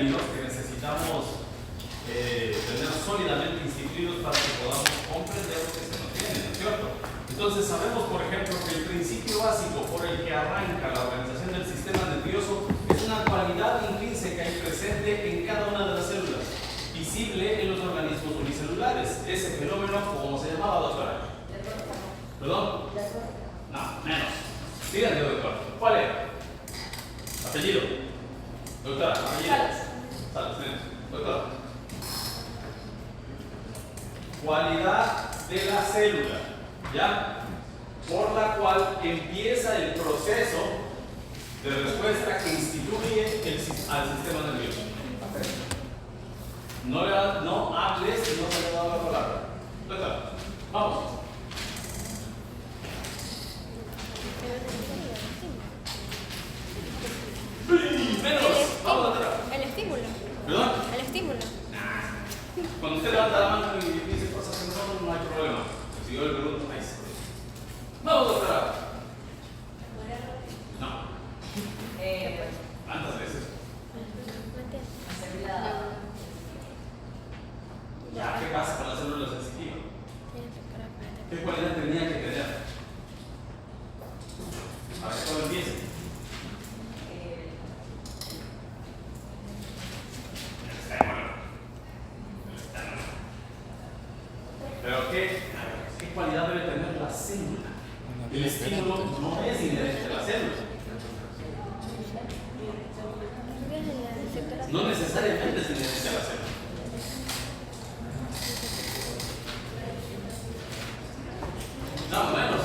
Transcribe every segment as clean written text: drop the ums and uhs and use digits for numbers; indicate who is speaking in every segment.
Speaker 1: términos que necesitamos tener sólidamente instituidos para que podamos comprender lo que se nos viene, ¿no es cierto? Entonces sabemos, por ejemplo, que el principio básico por el que arranca la organización del sistema nervioso es una cualidad intrínseca y presente en cada una de las células, visible en los organismos unicelulares. Ese fenómeno, ¿cómo se llamaba, doctora? ¿Perdón? No, menos. Díganme, doctor. ¿Cuál era? Apellido. Doctora, apellido. Salas, menos. Doctora. Cualidad de la célula, ¿ya? Por la cual empieza el proceso de respuesta que instituye al sistema nervioso. No hables si no se le ha dado la palabra. Doctora, vamos. Menos. Vamos, doctora.
Speaker 2: El estímulo.
Speaker 1: ¿Perdón?
Speaker 2: El estímulo.
Speaker 1: Cuando usted levanta la mano y dice cosas que no hay problema. Si yo le pregunto, ahí sí. Vamos, doctora. No. ¿Cuántas veces? Ya, ¿qué pasa con las células sensitivas? ¿Qué cualidad tenía que tener? A ver, ¿cómo empieza? Pero ¿qué cualidad debe tener la célula? El estímulo no es inherente a la célula. No necesariamente es inherente a la célula. No, menos.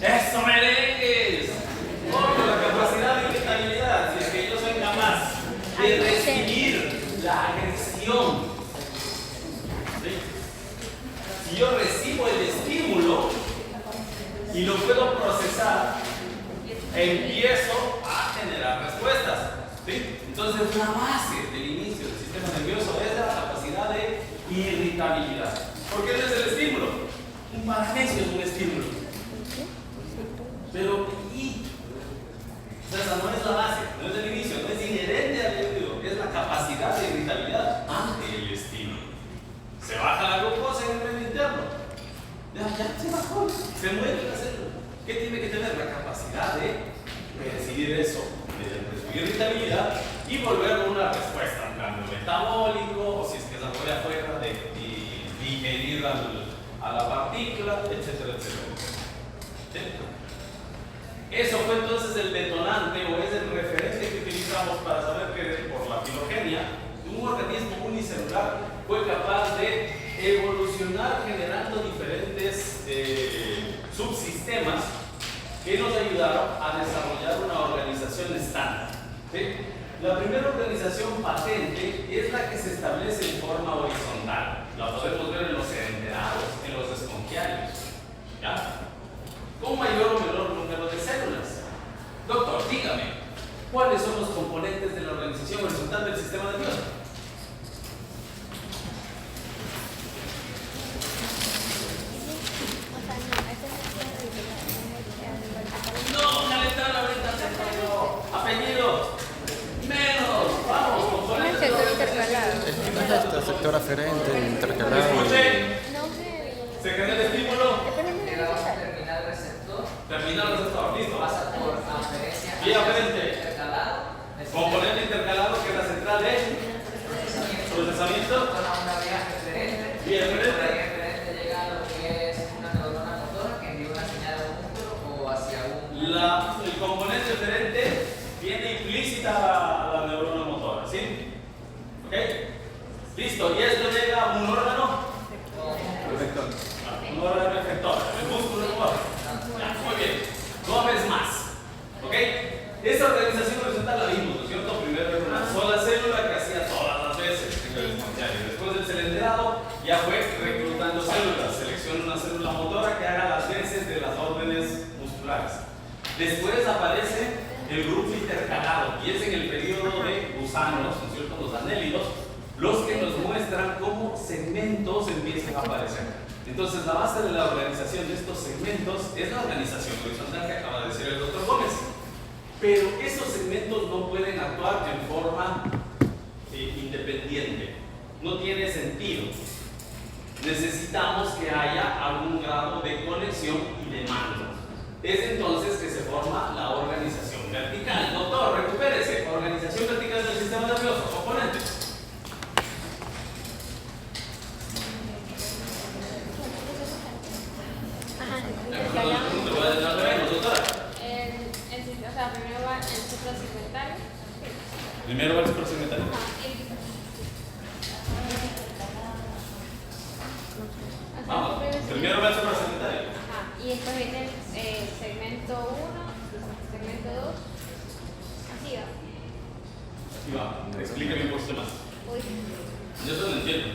Speaker 1: ¡Eso, merengues! ¡Oh, la capacidad de irritabilidad! Si es que yo soy capaz de recibir la agresión. ¿Sí? Si yo recibo el estímulo y lo puedo procesar, empiezo a generar respuestas. ¿Sí? Entonces, la base del inicio del sistema nervioso es la capacidad de irritabilidad. ¿Por qué no es el estímulo? Un magnesio es un estímulo. Pero, esa no es la base, no es el inicio, no es inherente al individuo, es la capacidad de irritabilidad ante el estímulo. Se baja la glucosa en el medio interno. Ya se bajó, se mueve la célula. ¿Qué tiene que tener? La capacidad de percibir eso, de irritabilidad y volver una respuesta, un cambio metabólico, o si es que es algo de afuera, de digerir a la partícula, etcétera, etcétera. ¿Sí? Eso fue entonces el detonante o es el referente que utilizamos para saber que por la filogenia un organismo unicelular fue capaz de evolucionar generando diferentes subsistemas que nos ayudaron a desarrollar una organización estándar. ¿Sí? La primera organización patente es la que se establece en forma horizontal. La podemos ver en los sedenterados, en los esponquiarios. ¿Ya? Con mayor o menor número de células. Doctor, dígame, ¿cuáles son los componentes de la organización horizontal del sistema nervioso? No, calentar ahorita, apellido. Menos, vamos, componentes de la organización.
Speaker 3: No es el sector aferente, intercalado.
Speaker 1: Escuchen, se genera el estímulo. Terminal receptor, listo.
Speaker 4: Pasa por aferencia.
Speaker 1: Vía aferente.
Speaker 4: Intercalado.
Speaker 1: Componente intercalado que es la central de procesamiento.
Speaker 4: Una vía referente.
Speaker 1: Vía
Speaker 4: La
Speaker 1: referente.
Speaker 4: vía referente llega a lo que es una neurona motora que envía una señal a un músculo o hacia un.
Speaker 1: El componente referente viene implícita a la neurona motora, ¿sí? ¿Ok? Listo. Y esto llega a un órgano.
Speaker 3: Efector.
Speaker 1: Un órgano efector. El músculo motor. Muy bien, no ves más. ¿Ok? Esa organización horizontal la vimos, ¿no es cierto? Primero era una sola célula que hacía todas las veces en el esponquiario. Después del cilindrado ya fue reclutando células. Selecciona una célula motora que haga las veces de las órdenes musculares. Después aparece el grupo intercalado y es en el periodo de gusanos, ¿no es cierto? Los anélidos, los que nos muestran cómo segmentos empiezan a aparecer. Entonces, la base de la organización de estos segmentos es la organización horizontal que acaba de decir el doctor Gómez. Pero esos segmentos no pueden actuar en forma independiente. No tiene sentido. Necesitamos que haya algún grado de conexión y de mando. Es entonces que se forma la organización vertical. Doctor, recupérese. Organización vertical del sistema nervioso. Componentes. Primero va el suprasegmentario. Vamos, primero va el suprasegmentario.
Speaker 2: Y después viene segmento 1, segmento 2. Así va.
Speaker 1: Así va. Explícame un poquito más. Yo eso no entiendo.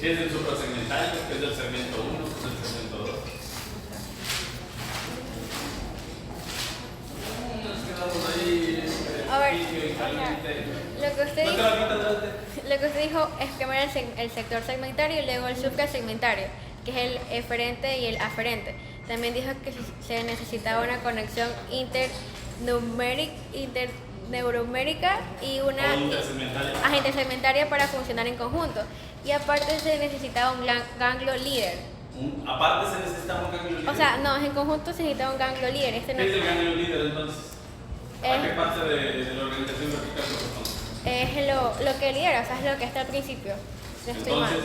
Speaker 1: ¿Qué es el suprasegmentario? ¿Qué es el segmento 1? ¿Qué es el segmento 2? Nos quedamos ahí.
Speaker 2: A ver, lo que usted dijo es primero el sector segmentario y luego el suprasegmentario, que es el eferente y el aferente. También dijo que se necesitaba una conexión interneurométrica y una intersegmentaria para funcionar en conjunto. Y aparte se necesitaba un ganglio líder.
Speaker 1: Aparte se necesitaba un ganglio líder.
Speaker 2: O sea, no, en conjunto se necesitaba un ganglio líder.
Speaker 1: ¿Qué es el ganglio líder entonces? ¿A qué parte de la organización vertical corresponde?
Speaker 2: Es lo que lidera, o sea, es lo que está al principio.
Speaker 1: Entonces,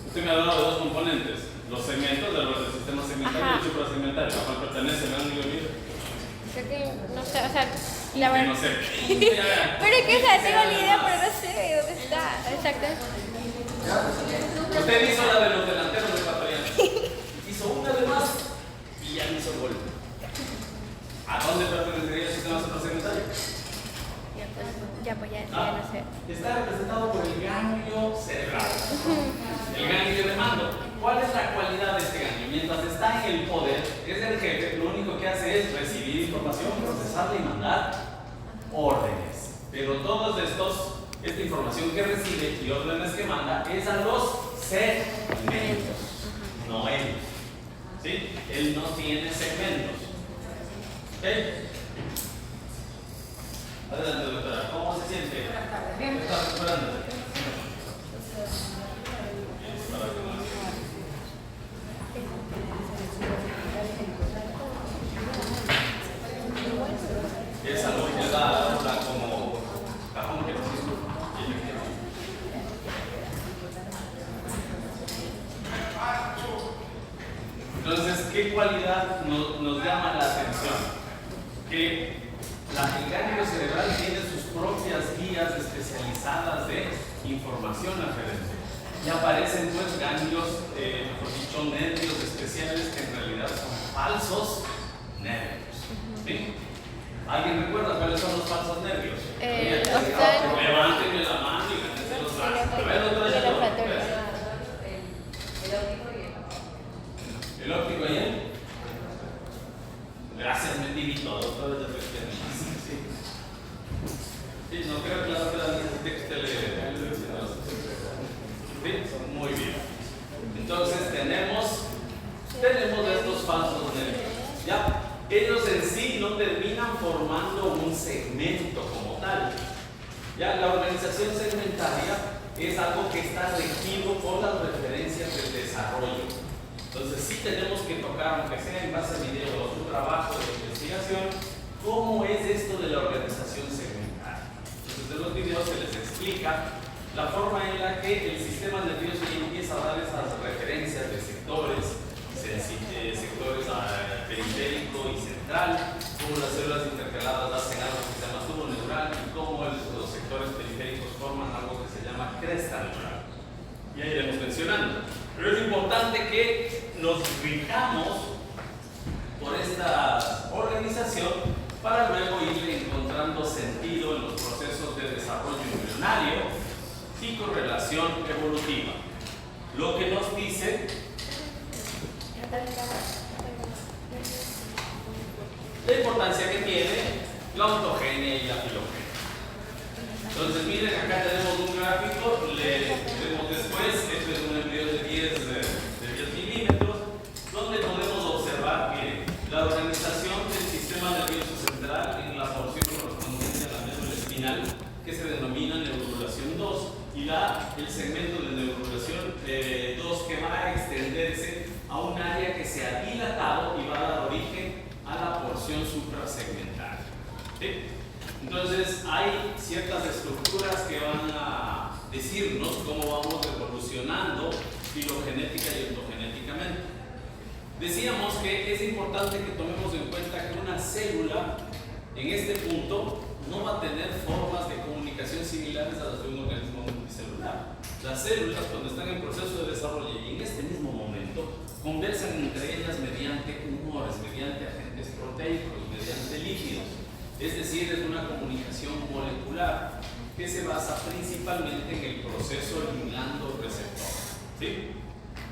Speaker 1: usted me ha hablado de dos componentes, los segmentos del sistema segmentario y el suprasegmentario, a cuál pertenece el ganglio líder.
Speaker 2: Creo que no sé, o sea, la verdad.
Speaker 1: No sé.
Speaker 2: Pero es que o sea, tengo la idea, pero no sé dónde está. Exacto.
Speaker 1: Usted hizo la de los delanteros ecuatorianos. Hizo una de más y ya hizo gol. ¿A dónde pertenecería el sistema suprasegmentario?
Speaker 2: Ya no sé.
Speaker 1: Está representado por el ganglio cerebral. El ganglio de mando. ¿Cuál es la cualidad de este ganglio? Mientras está en el poder, es el jefe, lo único que hace es recibir información, procesarla y mandar órdenes. Pero todos esta información que recibe y órdenes que manda es a los segmentos, no él. ¿Sí? Él no tiene segmentos. ¿Ok? Adelante, doctora. ¿Cómo se siente? ¿Está recuperándose? Esa lo que da como cajón que entonces, ¿qué cualidad nos llama la atención? Que el ganglio cerebral tiene sus propias guías especializadas de información aferente. Y aparecen pues ganglios, mejor dicho, nervios especiales que en realidad son falsos nervios. ¿Sí? ¿Alguien recuerda cuáles son los falsos nervios? Levántenme la mano y métanse los brazos. El óptico y el. Gracias, mentirito, doctor. Sí, no creo que la doctora necesite que usted le ¿sí? Muy bien. Entonces tenemos estos falsos nervios. ¿Ya? Ellos en sí no terminan formando un segmento como tal. Ya la organización segmentaria es algo que está regido por las referencias del desarrollo. Entonces sí tenemos que tocar, aunque sea en base a video o su trabajo de investigación, cómo es esto de la organización segmentaria. Entonces en los videos se les explica la forma en la que el sistema nervioso empieza a dar esas referencias de sectores periférico y central, cómo las células intercaladas hacen algo que se llama tubo neural y cómo los sectores periféricos forman algo que se llama cresta neural. Y ahí iremos mencionando. Pero es importante que nos fijamos por esta organización para luego ir encontrando sentido en los procesos de desarrollo embrionario y correlación evolutiva. Lo que nos dice la importancia que tiene la ontogenia y la filogenia. Entonces miren, acá tenemos un gráfico, le vemos después, este es un embrión de 10 milímetros, donde podemos observar que la organización del sistema nervioso el segmento de neurulación 2 que va a extenderse a un área que se ha dilatado y va a dar origen a la porción suprasegmental. ¿Sí? Entonces hay ciertas estructuras que van a decirnos cómo vamos evolucionando filogenética y ontogenéticamente. Decíamos que es importante que tomemos en cuenta que una célula en este punto no va a tener formas de comunicación similares a las de un organismo multicelular. Las células, cuando están en proceso de desarrollo y en este mismo momento, conversan entre ellas mediante humores, mediante agentes proteicos, mediante lípidos. Es decir, es una comunicación molecular que se basa principalmente en el proceso ligando-receptor. ¿Sí?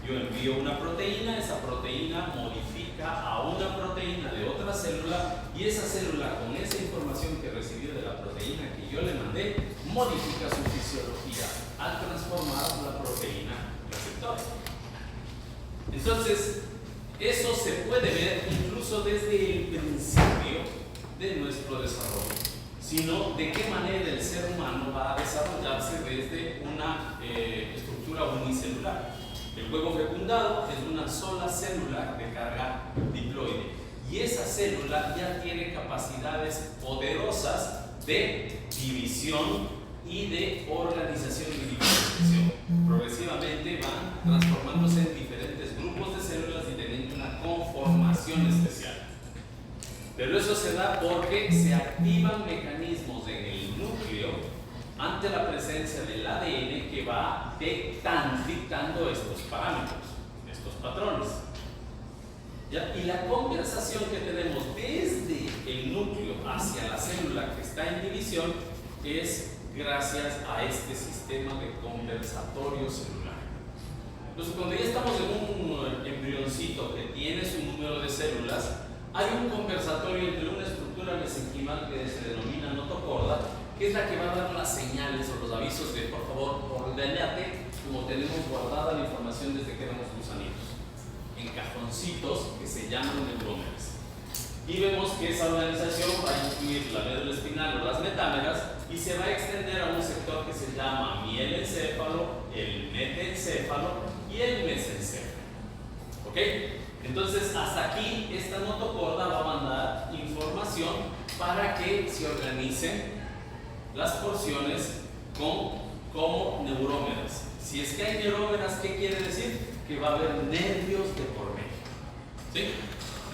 Speaker 1: Yo envío una proteína, esa proteína modifica a una proteína de otra célula y esa célula, con esa información que recibió de la proteína que yo le mandé, modifica su fisiología al transformar la proteína receptor. Entonces, eso se puede ver incluso desde el principio de nuestro desarrollo, sino de qué manera el ser humano va a desarrollarse desde una estructura unicelular. El huevo fecundado es una sola célula de carga diploide y esa célula ya tiene capacidades poderosas de división y de organización y diferenciación. Progresivamente van transformándose en diferentes grupos de células y teniendo una conformación especial. Pero eso se da porque se activan mecanismos en el núcleo ante la presencia del ADN que va dictando estos parámetros, estos patrones. ¿Ya? Y la conversación que tenemos desde el núcleo hacia la célula que está en división es gracias a este sistema de conversatorio celular. Entonces, cuando ya estamos en un embrioncito que tiene su número de células, hay un conversatorio entre una estructura mesenquimal que se denomina notocorda, que es la que va a dar las señales o los avisos de, por favor, ordenate, como tenemos guardada la información desde que éramos gusanitos, en cajoncitos que se llaman neurómeras. Y vemos que esa organización va a incluir la médula espinal o las metámeras y se va a extender a un sector que se llama mielencéfalo, el metencéfalo y el mesencéfalo. ¿Ok? Entonces, hasta aquí esta notocorda va a mandar información para que se organicen las porciones como neurómeras. Si es que hay neurómeras, ¿qué quiere decir? Que va a haber nervios de por medio. ¿Sí?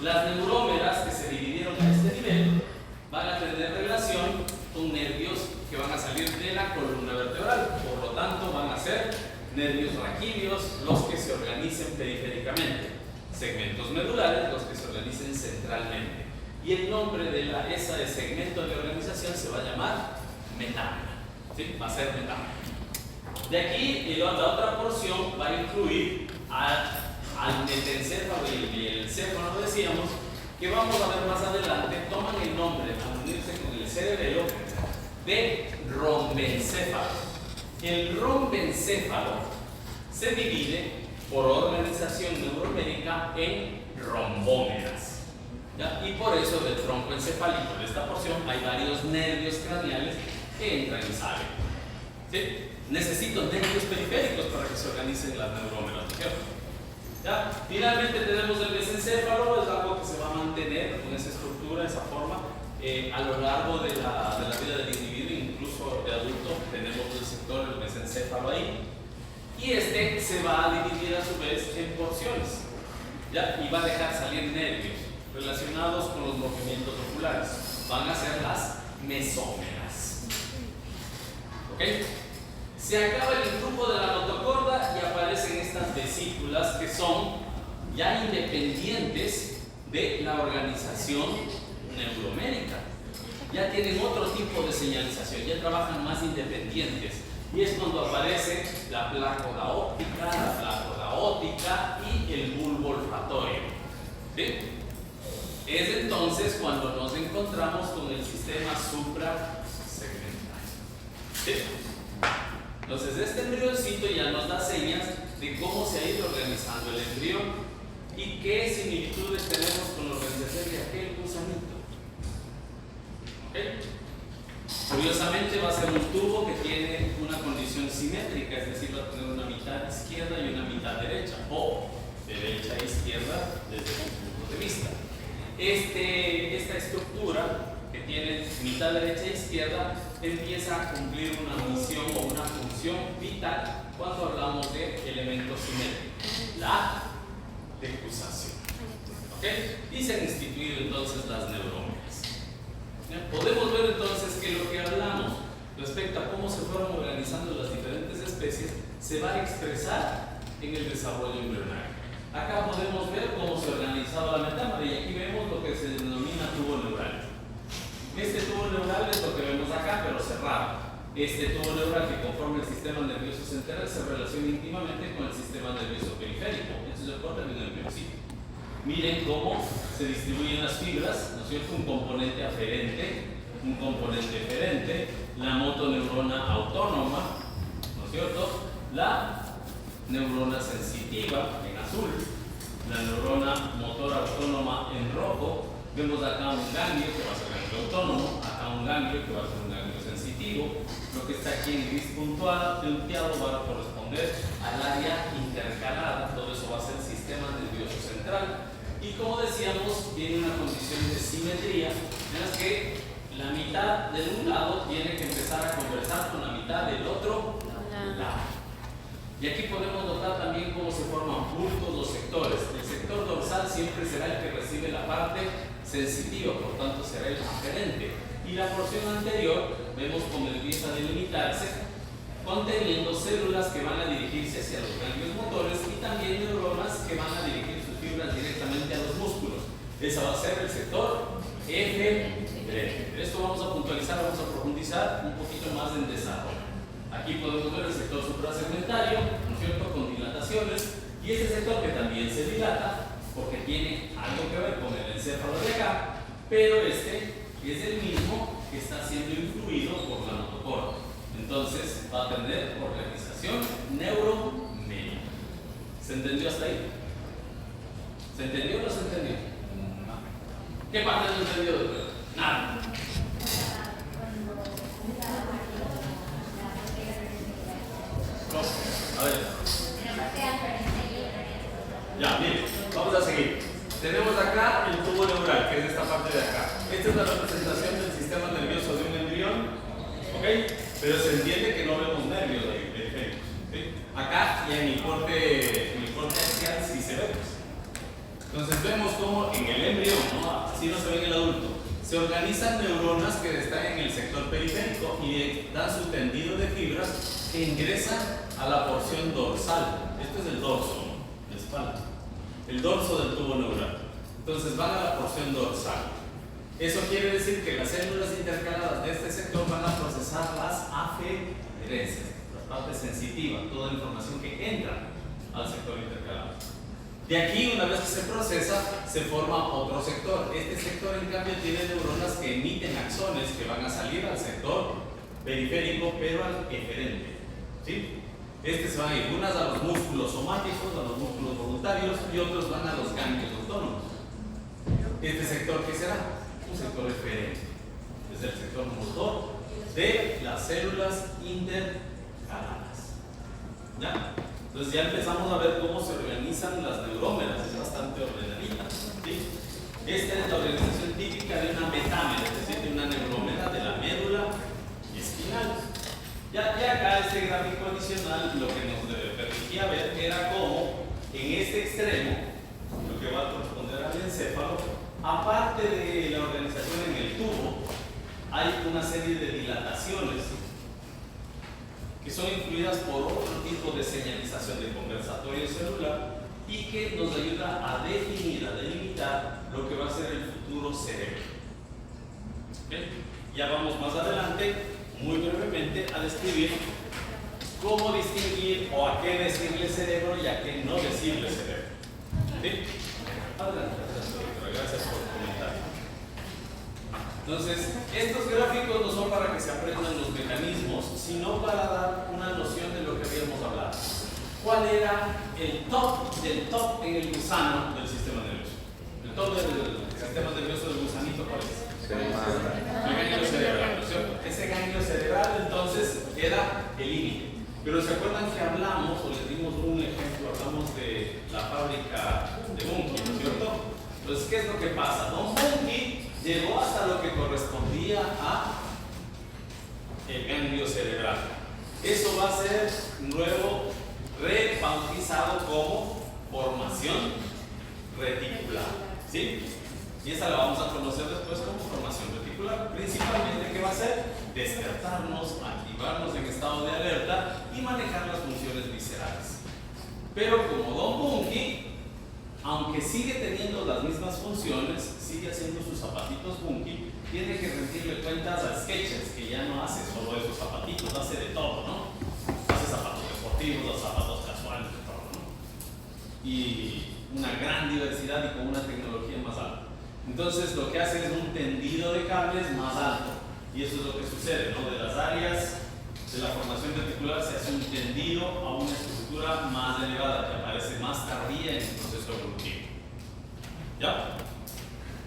Speaker 1: Las neurómeras que se dividieron a este nivel van a tener relación con nervios que van a salir de la columna vertebral. Por lo tanto, van a ser nervios raquídeos los que se organicen periféricamente, segmentos medulares los que se organicen centralmente. Y el nombre de ese segmento de organización se va a llamar metámera. ¿Sí? Va a ser metámera. De aquí, la otra porción va a incluir al metencéfalo y el céfalo, decíamos, que vamos a ver más adelante, toman el nombre, al unirse con el cerebelo, de rombencéfalo. El rombencéfalo se divide por organización neuromédica en rombómeras. ¿Ya? Y por eso del tronco encefálico de esta porción hay varios nervios craneales que entran y salen. ¿Sí? Necesito nervios periféricos para que se organicen las neurómeras. ¿Ya? Finalmente tenemos el mesencéfalo, es algo que se va a mantener con esa estructura, esa forma, a lo largo de la vida del individuo, incluso de adulto, tenemos el sector del mesencéfalo ahí. Y este se va a dividir a su vez en porciones, ¿ya? Y va a dejar salir nervios relacionados con los movimientos oculares. Van a ser las mesómeras. ¿Ok? Se acaba el grupo de la notocorda y aparecen estas vesículas que son ya independientes de la organización neuromérica. Ya tienen otro tipo de señalización, ya trabajan más independientes. Y es cuando aparece la plácoda óptica, la plácoda ótica y el bulbo olfatorio. ¿Sí? Es entonces cuando nos encontramos con el sistema suprasegmental. ¿Sí? Entonces este embrioncito ya nos da señas de cómo se ha ido organizando el embrión y qué similitudes tenemos con la organización de aquel gusanito. ¿Ok? Curiosamente va a ser un tubo que tiene una condición simétrica, es decir, izquierda y una mitad derecha, o derecha e izquierda desde su punto de vista. Esta estructura que tiene mitad derecha e izquierda empieza a cumplir una misión o una función vital cuando hablamos de elementos simétricos, la decusación. ¿Okay? Y se han instituido entonces las neuronas. Podemos ver entonces que lo que hablamos respecto a cómo se fueron organizando las diferentes especies se va a expresar en el desarrollo embrionario. Acá podemos ver cómo se organizaba la metámora y aquí vemos lo que se denomina tubo neural. Este tubo neural es lo que vemos acá, pero cerrado. Este tubo neural que conforma el sistema nervioso central se relaciona íntimamente con el sistema nervioso periférico. Esto es el corte de un embriocito. Miren cómo se distribuyen las fibras, ¿no es cierto? Un componente aferente, un componente eferente, la motoneurona autónoma, ¿no es cierto? La neurona sensitiva en azul, la neurona motora autónoma en rojo. Vemos acá un ganglio que va a ser ganglio autónomo, acá un ganglio que va a ser un ganglio sensitivo. Lo que está aquí en gris punteado va a corresponder al área intercalada. Todo eso va a ser el sistema nervioso central. Y como decíamos, tiene una condición de simetría en la que la mitad de un lado tiene que empezar a conversar con la mitad del otro lado. Y aquí podemos notar también cómo se forman bultos los sectores. El sector dorsal siempre será el que recibe la parte sensitiva, por tanto será el aferente. Y la porción anterior vemos cómo empieza a delimitarse, conteniendo células que van a dirigirse hacia los ganglios motores y también neuronas que van a dirigir sus fibras directamente a los músculos. Ese va a ser el sector eferente. Esto vamos a puntualizar, vamos a profundizar un poquito más en desarrollo. Aquí podemos ver el sector suprasegmentario, ¿no es cierto?, con dilataciones, y este sector que también se dilata porque tiene algo que ver con el encéfalo de acá, pero este es el mismo que está siendo influido por la notocorda. Entonces va a tener organización neuromédica. ¿Se entendió hasta ahí? ¿Se entendió o no se entendió? No. ¿Qué parte no entendió, doctor? Nada. A ver. Ya, miren, vamos a seguir. Tenemos acá el tubo neural, que es esta parte de acá. Esta es la representación del sistema nervioso de un embrión, ¿ok? Pero se entiende que no vemos nervios periféricos, ¿sí? Acá y en el corte axial sí se ve. Entonces vemos cómo en el embrión, ¿no? Así no se ve en el adulto, se organizan neuronas que están en el sector periférico y dan su tendido de fibras que ingresan a la porción dorsal. Este es el dorso, ¿no? La espalda. El dorso del tubo neural. Entonces van a la porción dorsal. Eso quiere decir que las células intercaladas de este sector van a procesar las aferencias, las partes sensitivas, toda la información que entra al sector intercalado. De aquí, una vez que se procesa, se forma otro sector. Este sector, en cambio, tiene neuronas que emiten axones que van a salir al sector periférico, pero al eferente, ¿sí? Se van a ir unas a los músculos somáticos, a los músculos voluntarios, y otros van a los ganglios autónomos. ¿Este sector qué será? Un sector eferente. Es el sector motor de las células intercaladas. ¿Ya? Entonces ya empezamos a ver cómo se organizan las neurómeras, es bastante ordenadita, ¿sí? Esta es la organización típica de una metámera, es decir, de una neurómera de la médula espinal. Ya acá este gráfico adicional lo que nos permitía ver era cómo en este extremo, lo que va a corresponder al encéfalo, aparte de la organización en el tubo, hay una serie de dilataciones que son influidas por otro tipo de señalización de conversatorio celular y que nos ayuda a definir, a delimitar lo que va a ser el futuro cerebro. ¿Okay? Ya vamos más adelante, muy brevemente, a describir cómo distinguir o a qué decirle cerebro y a qué no decirle cerebro. ¿Sí? Adelante, gracias por comentar. Entonces, estos gráficos no son para que se aprendan los mecanismos, sino para dar una noción de lo que habíamos hablado. ¿Cuál era el top del top en el gusano del sistema nervioso? El top del sistema nervioso del gusanito, ¿cuál es? El ganglio cerebral, ¿no es cierto? Ese ganglio cerebral entonces era el límite. Pero ¿se acuerdan que hablamos o les dimos un ejemplo, hablamos de la fábrica de Bunge, ¿no es cierto? Entonces, ¿qué es lo que pasa? Don Bunge llegó hasta lo que correspondía a el ganglio cerebral. Eso va a ser luego rebautizado como formación reticular, ¿sí? Y esa la vamos a conocer después como formación reticular. Principalmente, ¿qué va a hacer? Despertarnos, activarnos en estado de alerta y manejar las funciones viscerales. Pero como Don Bunge, aunque sigue teniendo las mismas funciones, sigue haciendo sus zapatitos Bunge, tiene que rendirle cuentas a Skechers, que ya no hace solo esos zapatitos, hace de todo, ¿no? Hace zapatos deportivos, los zapatos casuales, de todo, ¿no? Y una gran diversidad y con una tecnología más alta. Entonces lo que hace es un tendido de cables más alto, y eso es lo que sucede, ¿no? De las áreas de la formación reticular se hace un tendido a una estructura más elevada, que aparece más tardía en el proceso evolutivo. ¿Ya?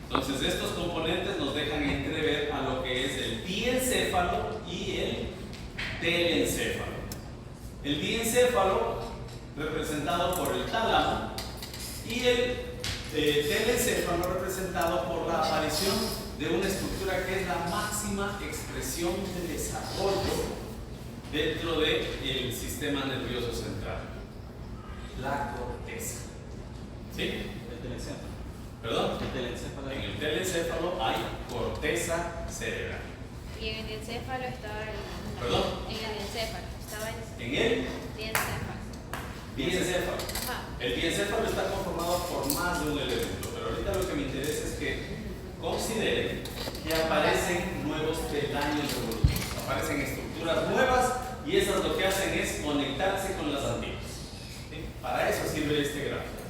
Speaker 1: Entonces estos componentes nos dejan entrever a lo que es el diencéfalo y el telencéfalo. El diencéfalo, representado por el tálamo, y el telencéfalo, representado por la aparición de una estructura que es la máxima expresión de desarrollo dentro del sistema nervioso central, la corteza. ¿Sí?
Speaker 3: El telencéfalo.
Speaker 1: ¿Perdón?
Speaker 3: El telencéfalo.
Speaker 1: En el telencéfalo hay corteza cerebral.
Speaker 2: Y en el diencéfalo estaba el...
Speaker 1: ¿Perdón?
Speaker 2: En el diencéfalo estaba el
Speaker 1: En el
Speaker 2: diencéfalo.
Speaker 1: diencéfalo.
Speaker 2: Ajá.
Speaker 1: El diencéfalo está conformado por más de un elemento, pero ahorita lo que me interesa es que consideren que aparecen nuevos peldaños evolutivos, aparecen estructuras nuevas, y esas lo que hacen es conectarse con las antiguas. ¿Sí? Para eso sirve este gráfico,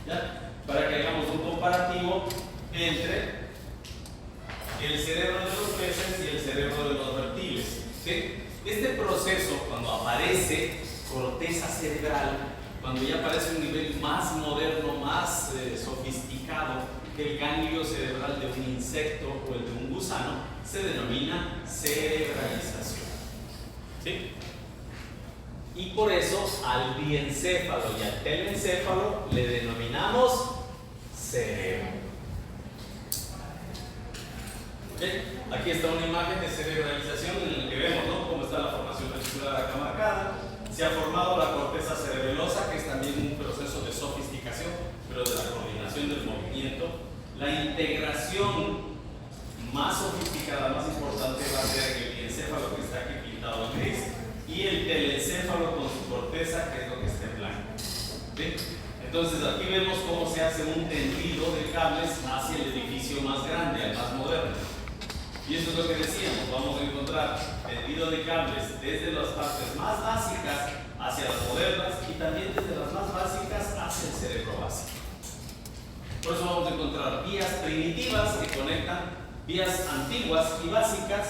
Speaker 1: ¿ya? Para que hagamos un comparativo entre el cerebro de los peces y el cerebro de los reptiles. ¿Sí? Este proceso, cuando aparece corteza cerebral, cuando ya aparece un nivel más moderno, más sofisticado que el ganglio cerebral de un insecto o el de un gusano, se denomina cerebralización. ¿Sí? Y por eso al diencéfalo y al telencéfalo le denominamos cerebro. ¿Okay? Aquí está una imagen de cerebralización en la que vemos, ¿no?, cómo está la formación reticular acá marcada. Se ha formado la corteza cerebelosa, que es también un proceso de sofisticación, pero de la coordinación del movimiento. La integración más sofisticada, más importante, va a ser el diencéfalo, que está aquí pintado en gris, y el telencéfalo con su corteza, que es lo que está en blanco. ¿Sí? Entonces aquí vemos cómo se hace un tendido de cables hacia el edificio más grande, al más moderno. Y eso es lo que decíamos, vamos a encontrar tendido de cables desde las partes más básicas hacia las modernas, y también desde las más básicas hacia el cerebro básico. Por eso vamos a encontrar vías primitivas que conectan vías antiguas y básicas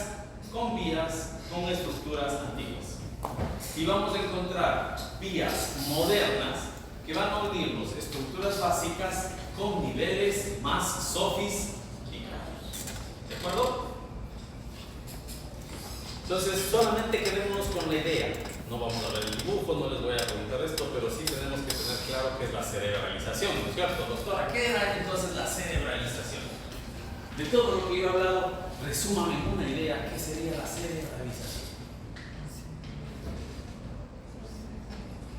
Speaker 1: con vías con estructuras antiguas. Y vamos a encontrar vías modernas que van a unirnos estructuras básicas con niveles más sofisticados. ¿De acuerdo? Entonces, solamente quedémonos con la idea. No vamos a ver el dibujo, no les voy a preguntar esto, pero sí tenemos que tener claro qué es la cerebralización, ¿no es cierto, doctora? ¿Qué era entonces la cerebralización? De todo lo que yo he hablado, resúmame en una idea, ¿qué sería la cerebralización?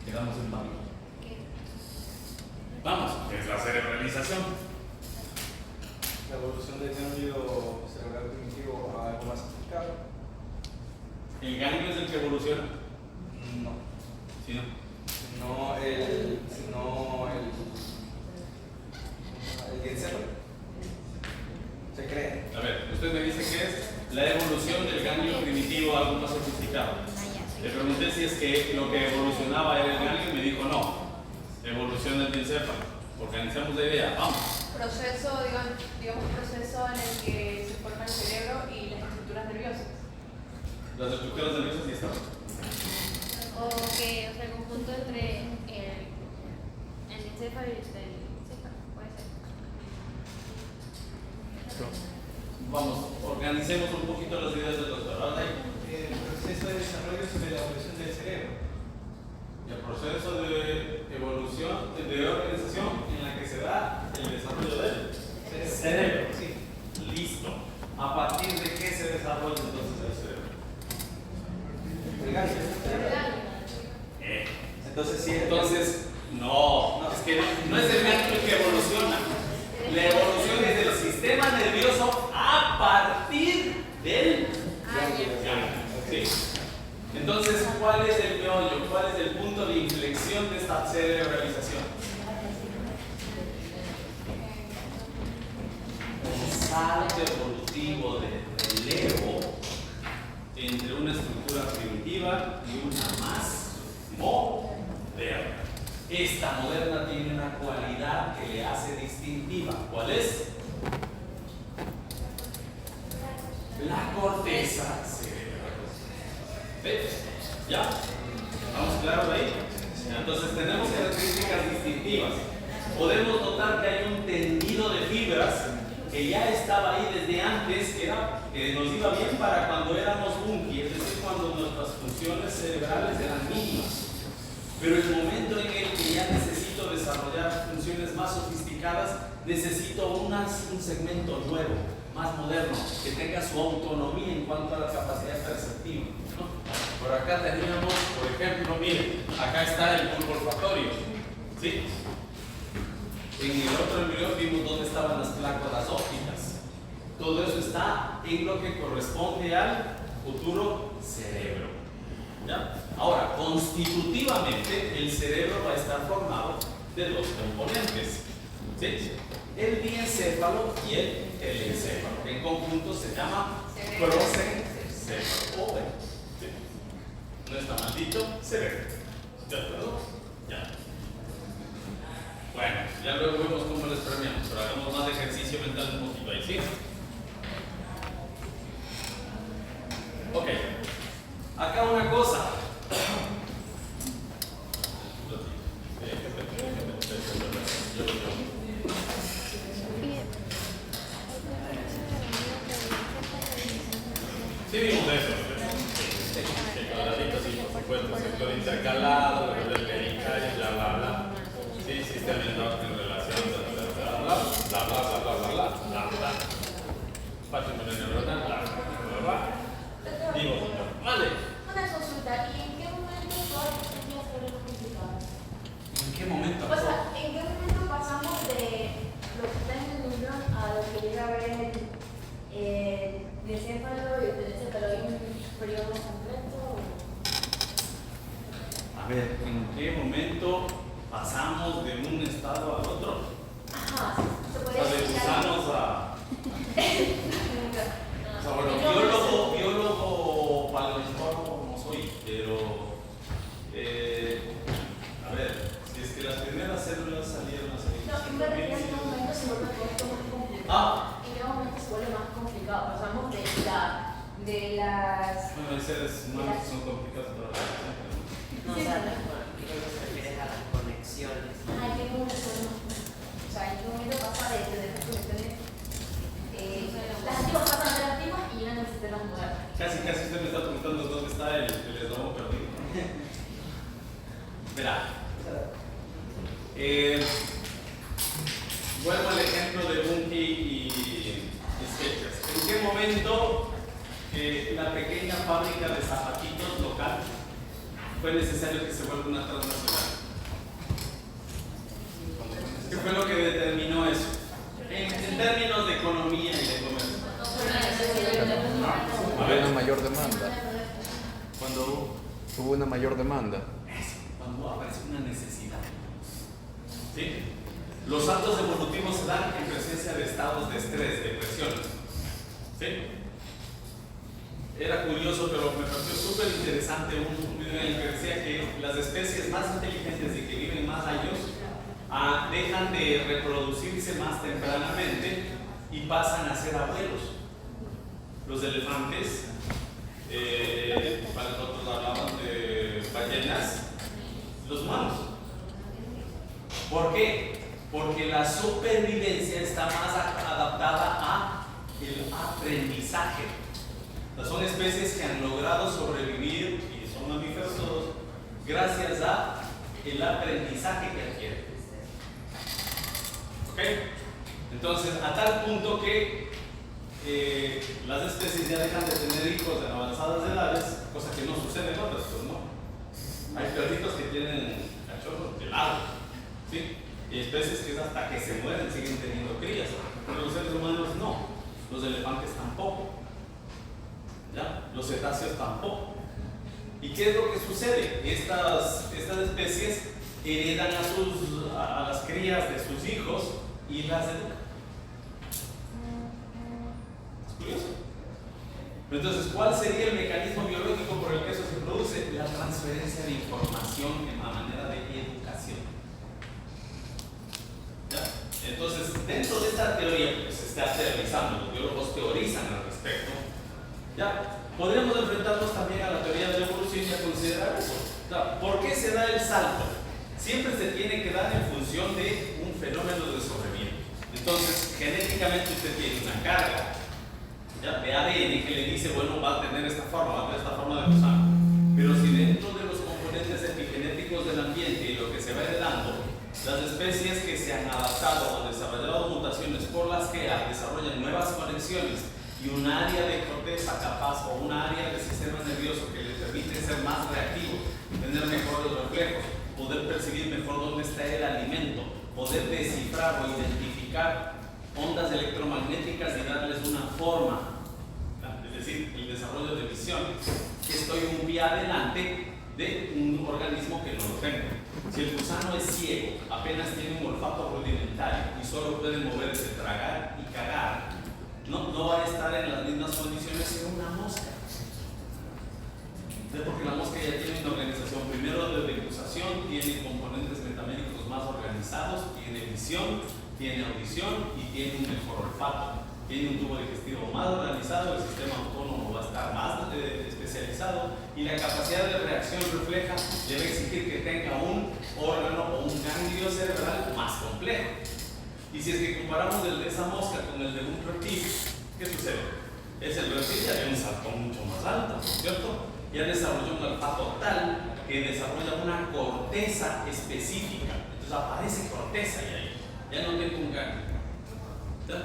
Speaker 1: Quedamos en paz. Vamos, ¿qué es la cerebralización?
Speaker 5: La evolución del ganglio cerebral primitivo a algo más sofisticado.
Speaker 1: ¿El ganglio es el que evoluciona?
Speaker 5: No.
Speaker 1: ¿Sí, no?
Speaker 5: Sino el diencéfalo. Se cree.
Speaker 1: A ver, usted me dice que es la evolución del ganglio primitivo a algo más sofisticado. Le pregunté si es que lo que evolucionaba era el ganglio y me dijo no, evolución del diencéfalo. Organizamos la idea, vamos.
Speaker 6: Proceso, digamos, un proceso en el que se forma el cerebro y las estructuras nerviosas.
Speaker 1: Las estructuras nerviosas sí están.
Speaker 2: O sea, el conjunto entre el encéfalo y el telencéfalo, puede ser.
Speaker 1: Vamos, organicemos un poquito las ideas del doctor.
Speaker 5: El proceso de desarrollo sobre la evolución del cerebro.
Speaker 1: El proceso de evolución, de organización en la que se da el desarrollo del cerebro. Sí. Listo. ¿A partir de qué se desarrolla entonces el cerebro?
Speaker 5: Entonces sí.
Speaker 1: Entonces, no, es que no es el ganglio que evoluciona. La evolución es del sistema nervioso a partir del ganglio. Sí. Entonces, ¿cuál es el meollo? ¿Cuál es el punto de inflexión de esta cerebralización? Un salto evolutivo de relevo entre una estructura primitiva y una más moderna. Esta moderna tiene una cualidad que le hace distintiva. ¿Cuál es? La corteza cerebral. ¿Ves? ¿Ya? ¿Estamos claros ahí? Entonces tenemos características distintivas. Podemos notar que hay un tendido de fibras que ya estaba ahí desde antes, que nos iba bien para cuando éramos bunky, es decir, cuando nuestras funciones cerebrales eran mínimas. Pero el momento en el que ya necesito desarrollar funciones más sofisticadas, necesito un segmento nuevo, más moderno, que tenga su autonomía en cuanto a la capacidad perceptiva, ¿no? Por acá teníamos, por ejemplo, miren, acá está el bulbo olfatorio, ¿sí? En el otro embrión vimos dónde estaban las plácoras ópticas. Todo eso está en lo que corresponde al futuro cerebro. ¿Ya? Ahora, constitutivamente, el cerebro va a estar formado de dos componentes, ¿sí? El diencéfalo y el telencéfalo, que en conjunto se llama prosencéfalo. ¿Sí? No está maldito cerebro. ¿Ya todo? Ya. Bueno, ya luego vemos cómo les premiamos, pero hagamos más ejercicio mental un poquito ahí, ¿sí? Ok. Acá una cosa. Sí vimos eso. El cuadradito, sí, por supuesto, sector intercalado, el pericardio, bla, bla, bla. Sí, sistema en relación, bla, bla, bla, bla, bla, bla, bla, bla, bla. Patrimonio neuronal, bla, bla, bla. Digo, vale.
Speaker 7: Una consulta, ¿y en qué momento todas las técnicas fueron complicadas?
Speaker 1: ¿En qué momento?
Speaker 7: O sea, ¿en qué momento pasamos de lo que está en el libro a lo que llega a ver el encéfalo y el teléncéfalo en un periodo completo?
Speaker 1: A ver, ¿en qué momento pasamos de un estado al otro?
Speaker 7: Ajá, se
Speaker 1: O
Speaker 7: puede
Speaker 1: sea, de
Speaker 7: explicar.
Speaker 1: gusanos a... O sea, bueno, biólogo paleontólogo como soy, pero... a ver, si es que las primeras células salieron hace...
Speaker 7: No, en verdad, ¿en qué momento se vuelve todo esto más complicado? ¿En qué momento se vuelve más complicado? Pasamos de las...
Speaker 1: Bueno, hay seres humanos que son complicados para la gente, ¿no?
Speaker 4: No, o sea, ¿qué te refieres a las conexiones?
Speaker 7: ¿En qué momento se vuelve más complicado? O sea, ¿en qué momento pasa de las conexiones? Las antiguas pasan a ser antiguas y llegan a sistemas modernos.
Speaker 1: Casi usted me está preguntando dónde está el eslabón perdido. Verá. Vuelvo al ejemplo de Bunky y Skechers. ¿En qué momento la pequeña fábrica de zapatitos local fue necesario que se vuelva una transnacional? ¿Qué fue lo que determinó eso? En términos de economía y de comercio.
Speaker 8: Hubo una mayor demanda.
Speaker 1: Cuando
Speaker 8: Hubo una mayor demanda.
Speaker 1: cuando aparece una necesidad. ¿Sí? Los saltos evolutivos se dan en presencia de estados de estrés, depresión. ¿Sí? Era curioso, pero me pareció súper interesante un video en el que decía que las especies más inteligentes y que viven más años dejan de reproducirse más tempranamente y pasan a ser abuelos. Los elefantes, para nosotros hablaban de ballenas, los humanos. ¿Por qué? Porque la supervivencia está más adaptada a el aprendizaje. Son especies que han logrado sobrevivir, y son mamíferos todos, gracias a el aprendizaje que adquiere. ¿Ok? Entonces, a tal punto que las especies ya dejan de tener hijos en avanzadas edades, cosa que no sucede en otras, pues no. Hay perritos que tienen cachorros pelados, ¿sí? Y especies que hasta que se mueren siguen teniendo crías, pero los seres humanos no, los elefantes tampoco, ¿ya? Los cetáceos tampoco. ¿Y qué es lo que sucede? Estas especies heredan a las crías de sus hijos y las educan. Es curioso. Entonces, ¿cuál sería el mecanismo biológico por el que eso se produce? La transferencia de información en la manera de educación. ¿Ya? Entonces, dentro de esta teoría que se está teorizando, los biólogos teorizan al respecto, ¿ya? Podríamos enfrentarnos también a la teoría de la evolución y a considerar eso. ¿Ya? ¿Por qué se da el salto? Siempre se tiene que dar en función de un fenómeno de sobrevivir. Entonces, genéticamente usted tiene una carga, ¿ya?, de ADN que le dice, bueno, va a tener esta forma de gusano. Pero si dentro de los componentes epigenéticos del ambiente y lo que se va heredando, las especies que se han adaptado o desarrollado mutaciones por las que desarrollan nuevas conexiones y un área de corteza capaz o un área del sistema nervioso que les permite ser más reactivo, tener mejores reflejos, poder percibir mejor dónde está el alimento, poder descifrar o identificar ondas electromagnéticas y darles una forma, es decir, el desarrollo de visión, que estoy un pie adelante de un organismo que no lo tengo. Si el gusano es ciego, apenas tiene un olfato rudimentario y solo puede moverse, tragar y cagar, no va a estar en las mismas condiciones que una mosca. Porque la mosca ya tiene una organización primero de degustación, tiene componentes metamédicos más organizados, tiene visión, tiene audición y tiene un mejor olfato. Tiene un tubo digestivo más organizado, el sistema autónomo va a estar más especializado y la capacidad de reacción refleja debe exigir que tenga un órgano o un ganglio cerebral más complejo. Y si es que comparamos el de esa mosca con el de un reptil, ¿qué sucede? Es el reptil ya tiene un salto mucho más alto, ¿cierto? Ya desarrolló un olfato tal que desarrolla una corteza específica. Entonces aparece corteza ahí, ya no tengo un ganglio. ¿Ya?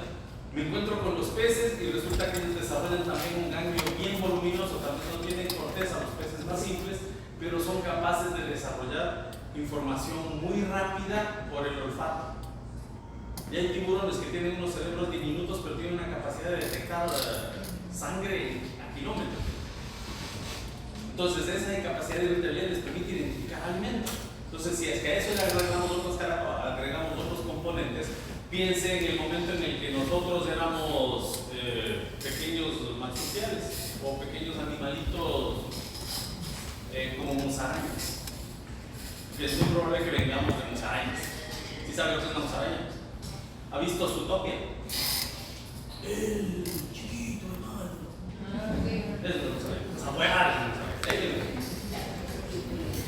Speaker 1: Me encuentro con los peces y resulta que ellos desarrollan también un ganglio bien voluminoso, también no tienen corteza, los peces más simples, pero son capaces de desarrollar información muy rápida por el olfato. Y hay tiburones que tienen unos cerebros diminutos, pero tienen una capacidad de detectar sangre a kilómetros. Entonces, esa capacidad de irritabilidad les permite identificar alimentos. Entonces, si es que a eso le agregamos otros componentes, piense en el momento en el que nosotros éramos pequeños marsupiales o pequeños animalitos como musarañas. Es muy probable que vengamos de musarañas. ¿Sí sabe lo que es una musaraña? ¿Ha visto Zootopia? El chiquito, hermano. Es una musaraña. Es abuela.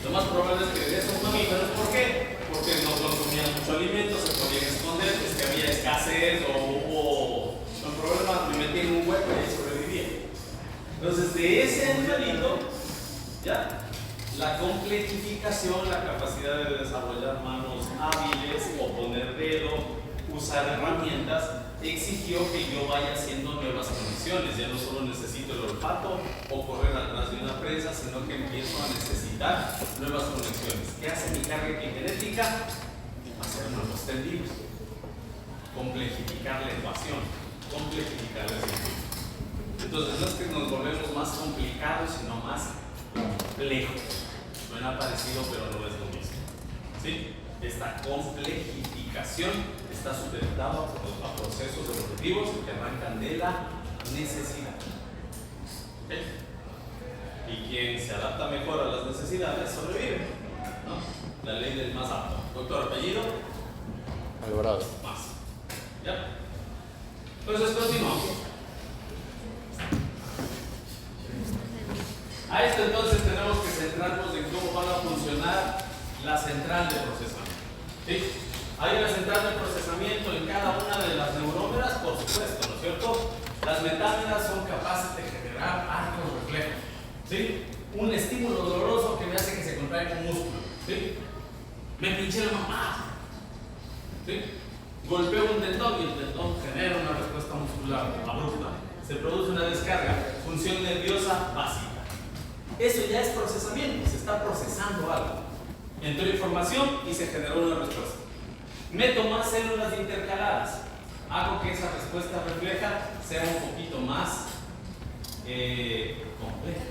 Speaker 1: Lo más probable es que de esos mamíferos, ¿por qué? Porque no consumían mucho alimento, se podían esconder, es que había escasez o hubo un problema, me metí en un hueco y ahí sobrevivía. Entonces, de ese animalito, ya, la complejificación, la capacidad de desarrollar manos hábiles o poner dedo, usar herramientas, exigió que yo vaya haciendo nuevas conexiones. Ya no solo necesito el olfato o correr atrás de una presa, sino que empiezo a necesitar nuevas conexiones. ¿Qué hace mi carga epigenética? Hacer nuevos tendidos, complejificar la ecuación, complejificar el circuito. Entonces no es que nos volvemos más complicados, sino más complejos. Suena parecido, pero no es lo mismo. ¿Sí? Esta complejificación está sustentada a procesos evolutivos que arrancan de la necesidad. ¿Okay? Y quien se adapta mejor a las necesidades sobrevive, ¿no? La ley del más apto. Doctor, apellido.
Speaker 8: Alvarado.
Speaker 1: Más. ¿Ya? Entonces continuamos. A esto entonces tenemos que centrarnos en cómo van a funcionar la central de procesamiento. ¿Sí? Hay una central de procesamiento en cada una de las neurómeras, por supuesto, ¿no es cierto? Las metámeras son capaces de generar arcos reflejos, ¿sí? Un estímulo doloroso que me hace que se contraiga un músculo, ¿sí? Me pinché la mamá. ¿Sí? Golpeo un tendón y el tendón genera una respuesta muscular abrupta. Se produce una descarga, función nerviosa básica. Eso ya es procesamiento, se está procesando algo. Entró información y se generó una respuesta. Meto más células intercaladas. Hago que esa respuesta refleja sea un poquito más compleja.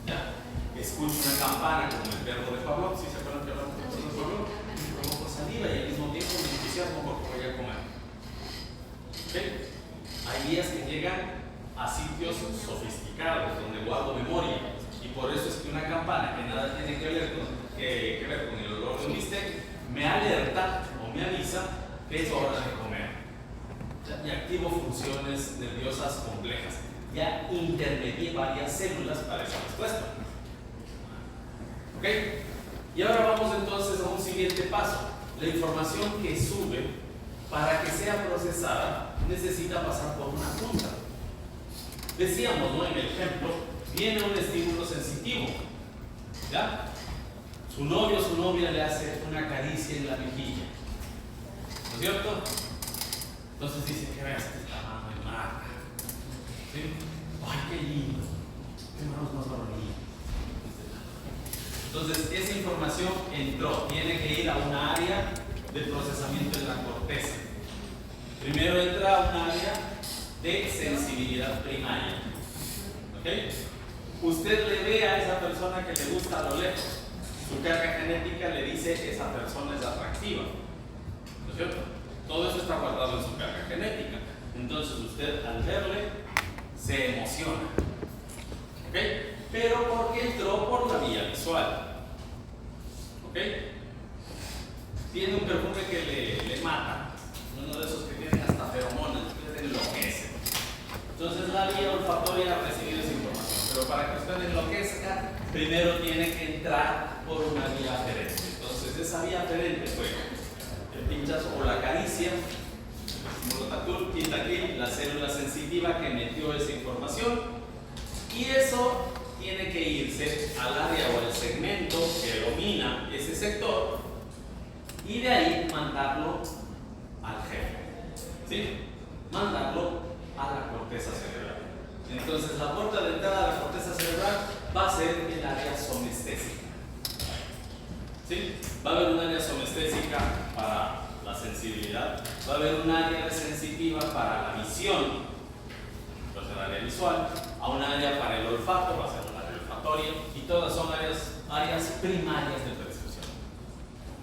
Speaker 1: ¿Ya? Escucho una campana como el perro de Pavlov. ¿Sí se acuerdan que hablamos de Pavlov? Provoco saliva y al mismo tiempo me entusiasmo porque voy a comer. ¿Okay? Hay días que llegan a sitios sofisticados donde guardo memoria y por eso es que una campana que nada tiene que ver con el olor de un bistec me alerta o me avisa que es hora de comer. Y activo funciones nerviosas complejas. Ya intermedié varias células para esa respuesta. ¿Ok? Y ahora vamos entonces a un siguiente paso. La información que sube, para que sea procesada, necesita pasar por una punta. Decíamos, ¿no? En el ejemplo, viene un estímulo sensitivo. ¿Ya? Su novio o su novia le hace una caricia en la mejilla. ¿No es cierto? Entonces dice, ¿qué ves? Esta mano me mata. ¿Sí? ¡Ay, qué lindo! ¡Qué manos más bonitas! Entonces, esa información entró. Tiene que ir a una área de procesamiento en la corteza. Primero entra a un área de sensibilidad primaria. ¿Ok? Usted le ve a esa persona que le gusta a lo lejos. Su carga genética le dice esa persona es atractiva. ¿No es cierto? Todo eso está guardado en su carga genética. Entonces usted al verle se emociona. ¿Ok? Pero porque entró por la vía visual. ¿Ok? Tiene un perfume que le mata. Uno de esos que tienen hasta feromonas, que le enloquece. Entonces la vía olfatoria ha recibido esa información. Pero para que usted enloquezca, primero tiene que entrar por una vía aferente. Entonces esa vía aferente fue el pinchazo o la caricia, la célula sensitiva que metió esa información, y eso tiene que irse al área o al segmento que domina ese sector y de ahí mandarlo al jefe, ¿sí? Mandarlo a la corteza cerebral. Entonces la puerta de entrada a la corteza cerebral va a ser el área somestésica. ¿Sí? Va a haber un área somestésica para la sensibilidad, va a haber un área sensitiva para la visión, va a ser área visual, a un área para el olfato, va a ser un área olfatoria, y todas son áreas primarias de percepción.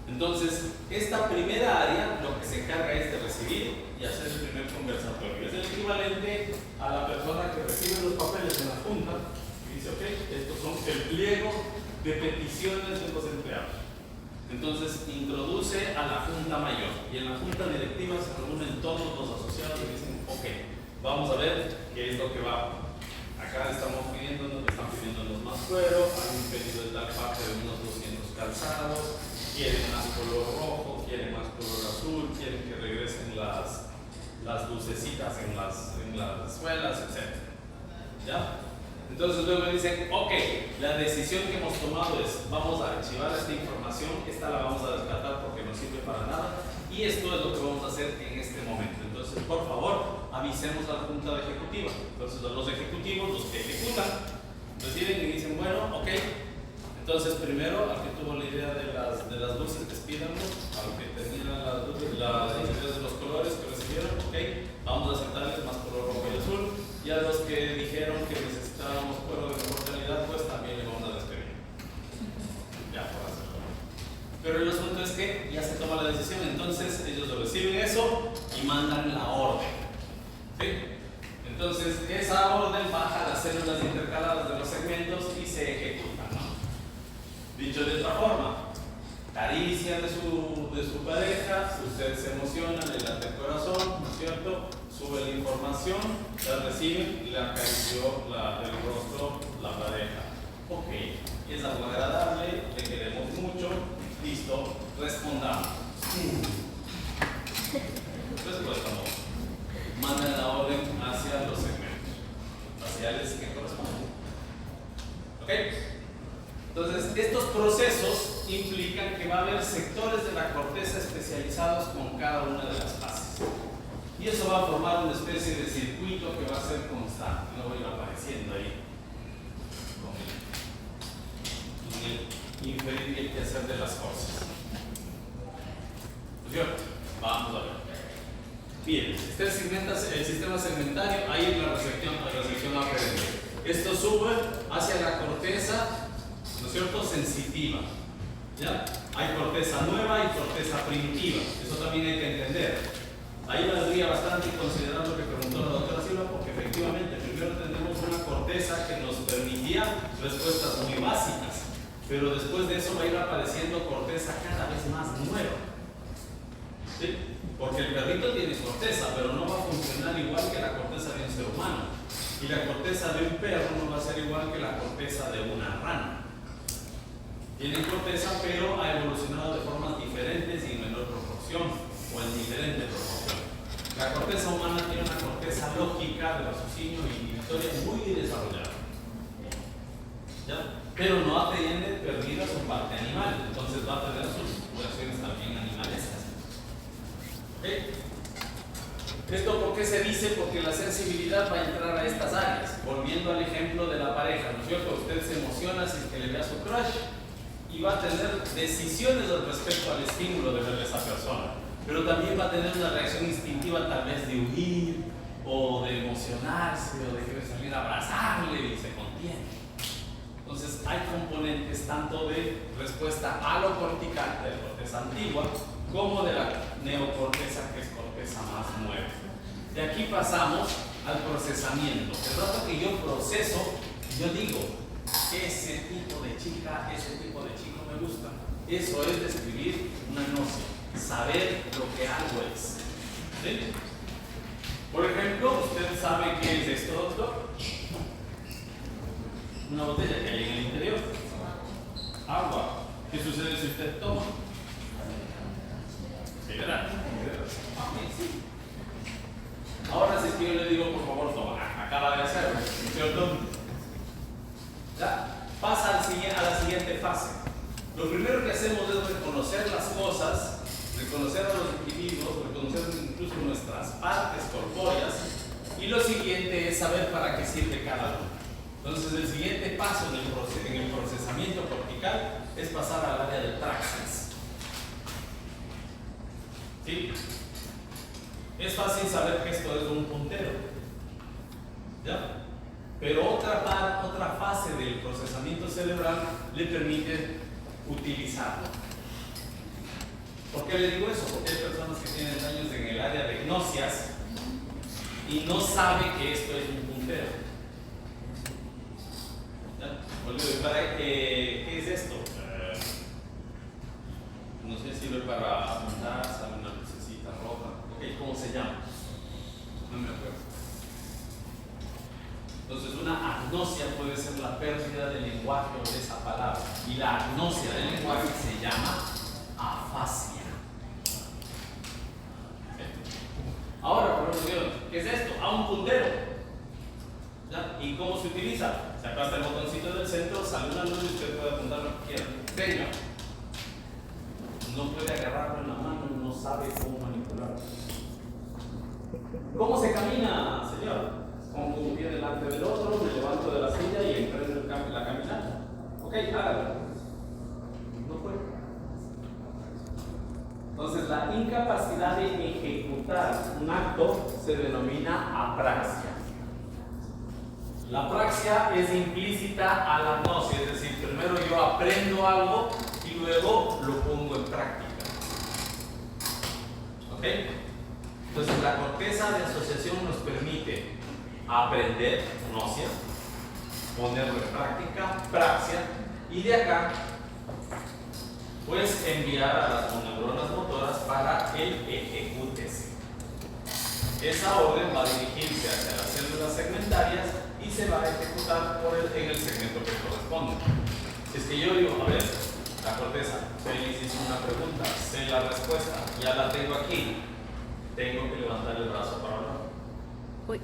Speaker 1: Entonces, esta primera área lo que se encarga es de recibir y hacer el primer conversatorio. Es el equivalente a la persona que recibe los papeles en la junta y dice, ok, estos son el pliego de peticiones de los empleados. Entonces introduce a la junta mayor y en la junta directiva se reúnen todos los asociados y dicen, ok, vamos a ver qué es lo que va. Acá están pidiéndonos más cuero, hay un pedido de tal parte de unos 200 calzados, quieren más color rojo, quieren más color azul, quieren que regresen las lucecitas en las suelas, etc. ¿Ya? Entonces luego me dicen, ok, la decisión que hemos tomado es, vamos a archivar esta información, esta la vamos a descartar porque no sirve para nada, y esto es lo que vamos a hacer en este momento. Entonces, por favor, avisemos a la junta ejecutiva. Entonces los ejecutivos, los que ejecutan, reciben y dicen, bueno, ok, entonces primero, al que tuvo la idea de las luces, despídanlo, al que tenía las ideas de los colores que recibieron, ok, vamos a aceptarles más color rojo y azul, y a los que dijeron que necesitábamos cuero de mejor calidad, pues también le vamos a despedir. Ya, por hacerlo. Pero el asunto es que ya se toma la decisión, entonces ellos lo reciben eso y mandan la orden. ¿Sí? Entonces esa orden baja a las células intercaladas de los segmentos y se ejecuta, ¿no? Dicho de otra forma, caricia de su pareja, usted se emociona, le late el corazón, ¿no es cierto? Sube la información, la recibe y le acarició el rostro la pareja. Ok, es algo agradable, le queremos mucho, listo, respondamos. Respondamos. Manda la orden hacia los segmentos faciales que corresponden. Ok, entonces estos procesos implican que va a haber sectores de la corteza especializados con cada una de las fases. Y eso va a formar una especie de circuito que va a ser constante. No va a ir apareciendo ahí con el inferir y el quehacer de las cosas. ¿No es cierto? Vamos a ver. Bien, este es el sistema segmentario, ahí es la recepción aprendida. Esto sube hacia la corteza, ¿no es cierto?, sensitiva. ¿Ya? Hay corteza nueva y corteza primitiva. Eso también hay que entender. Ahí valdría bastante considerar lo que preguntó la doctora Silva, porque efectivamente primero tenemos una corteza que nos permitía respuestas muy básicas, pero después de eso va a ir apareciendo corteza cada vez más nueva. ¿Sí? Porque el perrito tiene corteza, pero no va a funcionar igual que la corteza de un ser humano. Y la corteza de un perro no va a ser igual que la corteza de una rana. Tienen corteza, pero ha evolucionado de formas diferentes y en menor proporción, o en diferente proporción. La corteza humana tiene una corteza lógica de raciocinio y inhibitoria muy desarrollada. ¿Ya? Pero no tiene perdida su parte animal, entonces va a tener sus reacciones también animalescas. ¿Okay? ¿Esto por qué se dice? Porque la sensibilidad va a entrar a estas áreas. Volviendo al ejemplo de la pareja, ¿no es cierto? Usted se emociona si es que le ve a su crush y va a tener decisiones respecto al estímulo de ver a esa persona, pero también va a tener una reacción instintiva tal vez de huir o de emocionarse o de querer salir a abrazarle y se contiene. Entonces hay componentes tanto de respuesta alocortical de la corteza antigua como de la neocorteza, que es corteza más nueva. De aquí pasamos al procesamiento. El rato que yo proceso, yo digo, ese tipo de chica, ese tipo de chico me gusta. Eso es describir una gnosia, saber lo que algo es. ¿Sí? Por ejemplo, ¿usted sabe qué es esto, doctor? Una botella que hay en el interior. Agua. ¿Qué sucede si usted toma? ¿Verdad? Sí. Ahora si es que yo le digo, por favor, toma, acaba de hacerlo, ¿cierto? ¿Ya? Pasa a la siguiente fase. Lo primero que hacemos es reconocer las cosas, reconocer a los individuos, reconocer incluso nuestras partes corpóreas, y lo siguiente es saber para qué sirve cada uno. Entonces el siguiente paso en el procesamiento cortical es pasar al área de praxis. ¿Sí? Es fácil saber que esto es un puntero, ¿ya? Pero otra fase del procesamiento cerebral le permite utilizarlo. ¿Por qué le digo eso? Porque hay personas que tienen daños en el área de gnosias y no saben que esto es un puntero. ¿Ya? ¿Qué es esto? No sé si sirve para apuntar, sale una lucecita roja. Ok, ¿cómo se llama? No me acuerdo. Entonces, una agnosia puede ser la pérdida del lenguaje o de esa palabra. Y la agnosia del lenguaje se llama afasia. Ahora, por ejemplo, ¿qué es esto? Un puntero. ¿Ya? ¿Y cómo se utiliza? Se aplasta el botoncito del centro, sale una luz y usted puede apuntar lo que quiera. Pero no puede agarrarlo en la mano, no sabe cómo manipularlo. ¿Cómo se camina, señor? Pongo un pie delante del otro, me levanto de la silla y emprendo la caminata. Ok, hágalo. No puede. Entonces, la incapacidad de ejecutar un acto se denomina apraxia. La apraxia es implícita a la gnosia, es decir, primero yo aprendo algo y luego lo pongo en práctica. ¿Ok? Entonces, la corteza de asociación nos permite aprender gnosia, ponerlo en práctica, praxia, y de acá pues enviar a las neuronas motoras para el ejecútese. Esa orden va a dirigirse hacia las células segmentarias y se va a ejecutar en el segmento que corresponde. Si es que yo digo, a ver, la corteza, Félix hizo una pregunta, sé la respuesta, ya la tengo aquí, tengo que levantar el brazo para hablar.
Speaker 2: Uy.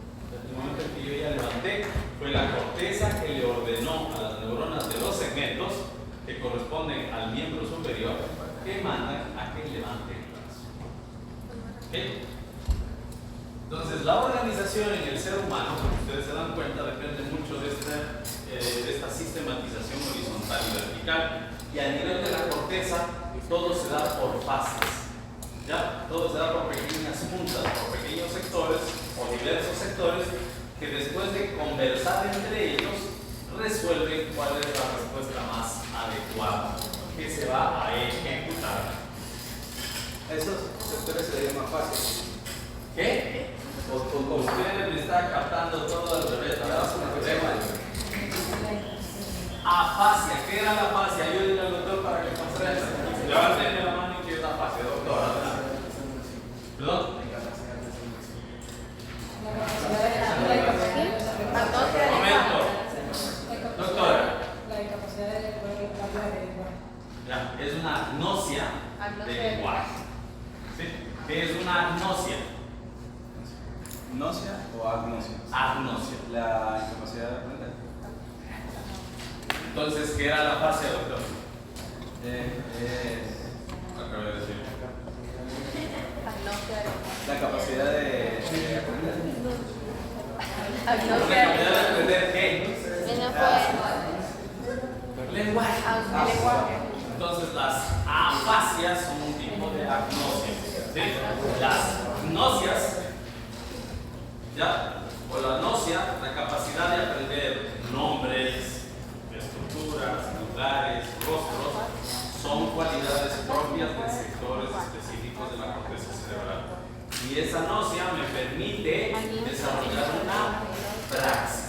Speaker 1: El momento en que yo ya levanté fue la corteza que le ordenó a las neuronas de los segmentos que corresponden al miembro que mandan a que levante el brazo. ¿Ok? Entonces, la organización en el ser humano, como ustedes se dan cuenta, depende mucho de esta sistematización horizontal y vertical. Y a nivel de la corteza, todo se da por fases. ¿Ya? Todo se da por pequeñas puntas, por pequeños sectores o diversos sectores que después de conversar entre ellos resuelven cuál es la respuesta más adecuada que se va a ejecutar.
Speaker 5: Esos sectores serían más fáciles.
Speaker 1: ¿Qué? Usted me está captando todo al revés, ¿verdad? Afasia, ¿qué era la afasia? Ayúdenle al doctor para que comprenda. Levánteme la mano y que es la afasia, doctor. ¿Perdón? Un momento. Doctora.
Speaker 9: La incapacidad de lenguaje.
Speaker 1: Ya, es una agnosia de lenguaje. ¿Sí? ¿Qué es una agnosia?
Speaker 5: ¿Gnosia o agnosia?
Speaker 1: Agnosia.
Speaker 5: La incapacidad de aprender.
Speaker 1: Entonces, ¿qué era la afasia, doctor? Acabo de decir.
Speaker 5: La capacidad de aprender.
Speaker 1: ¿La capacidad de aprender qué? Lenguaje. Entonces, las afasias son un tipo de agnosia. ¿Sí? Las gnosias, ¿ya? O la gnosia, la capacidad de aprender nombres, estructuras, lugares, rostros, son cualidades propias de sectores específicos de la corteza cerebral. Y esa gnosia me permite desarrollar una praxis.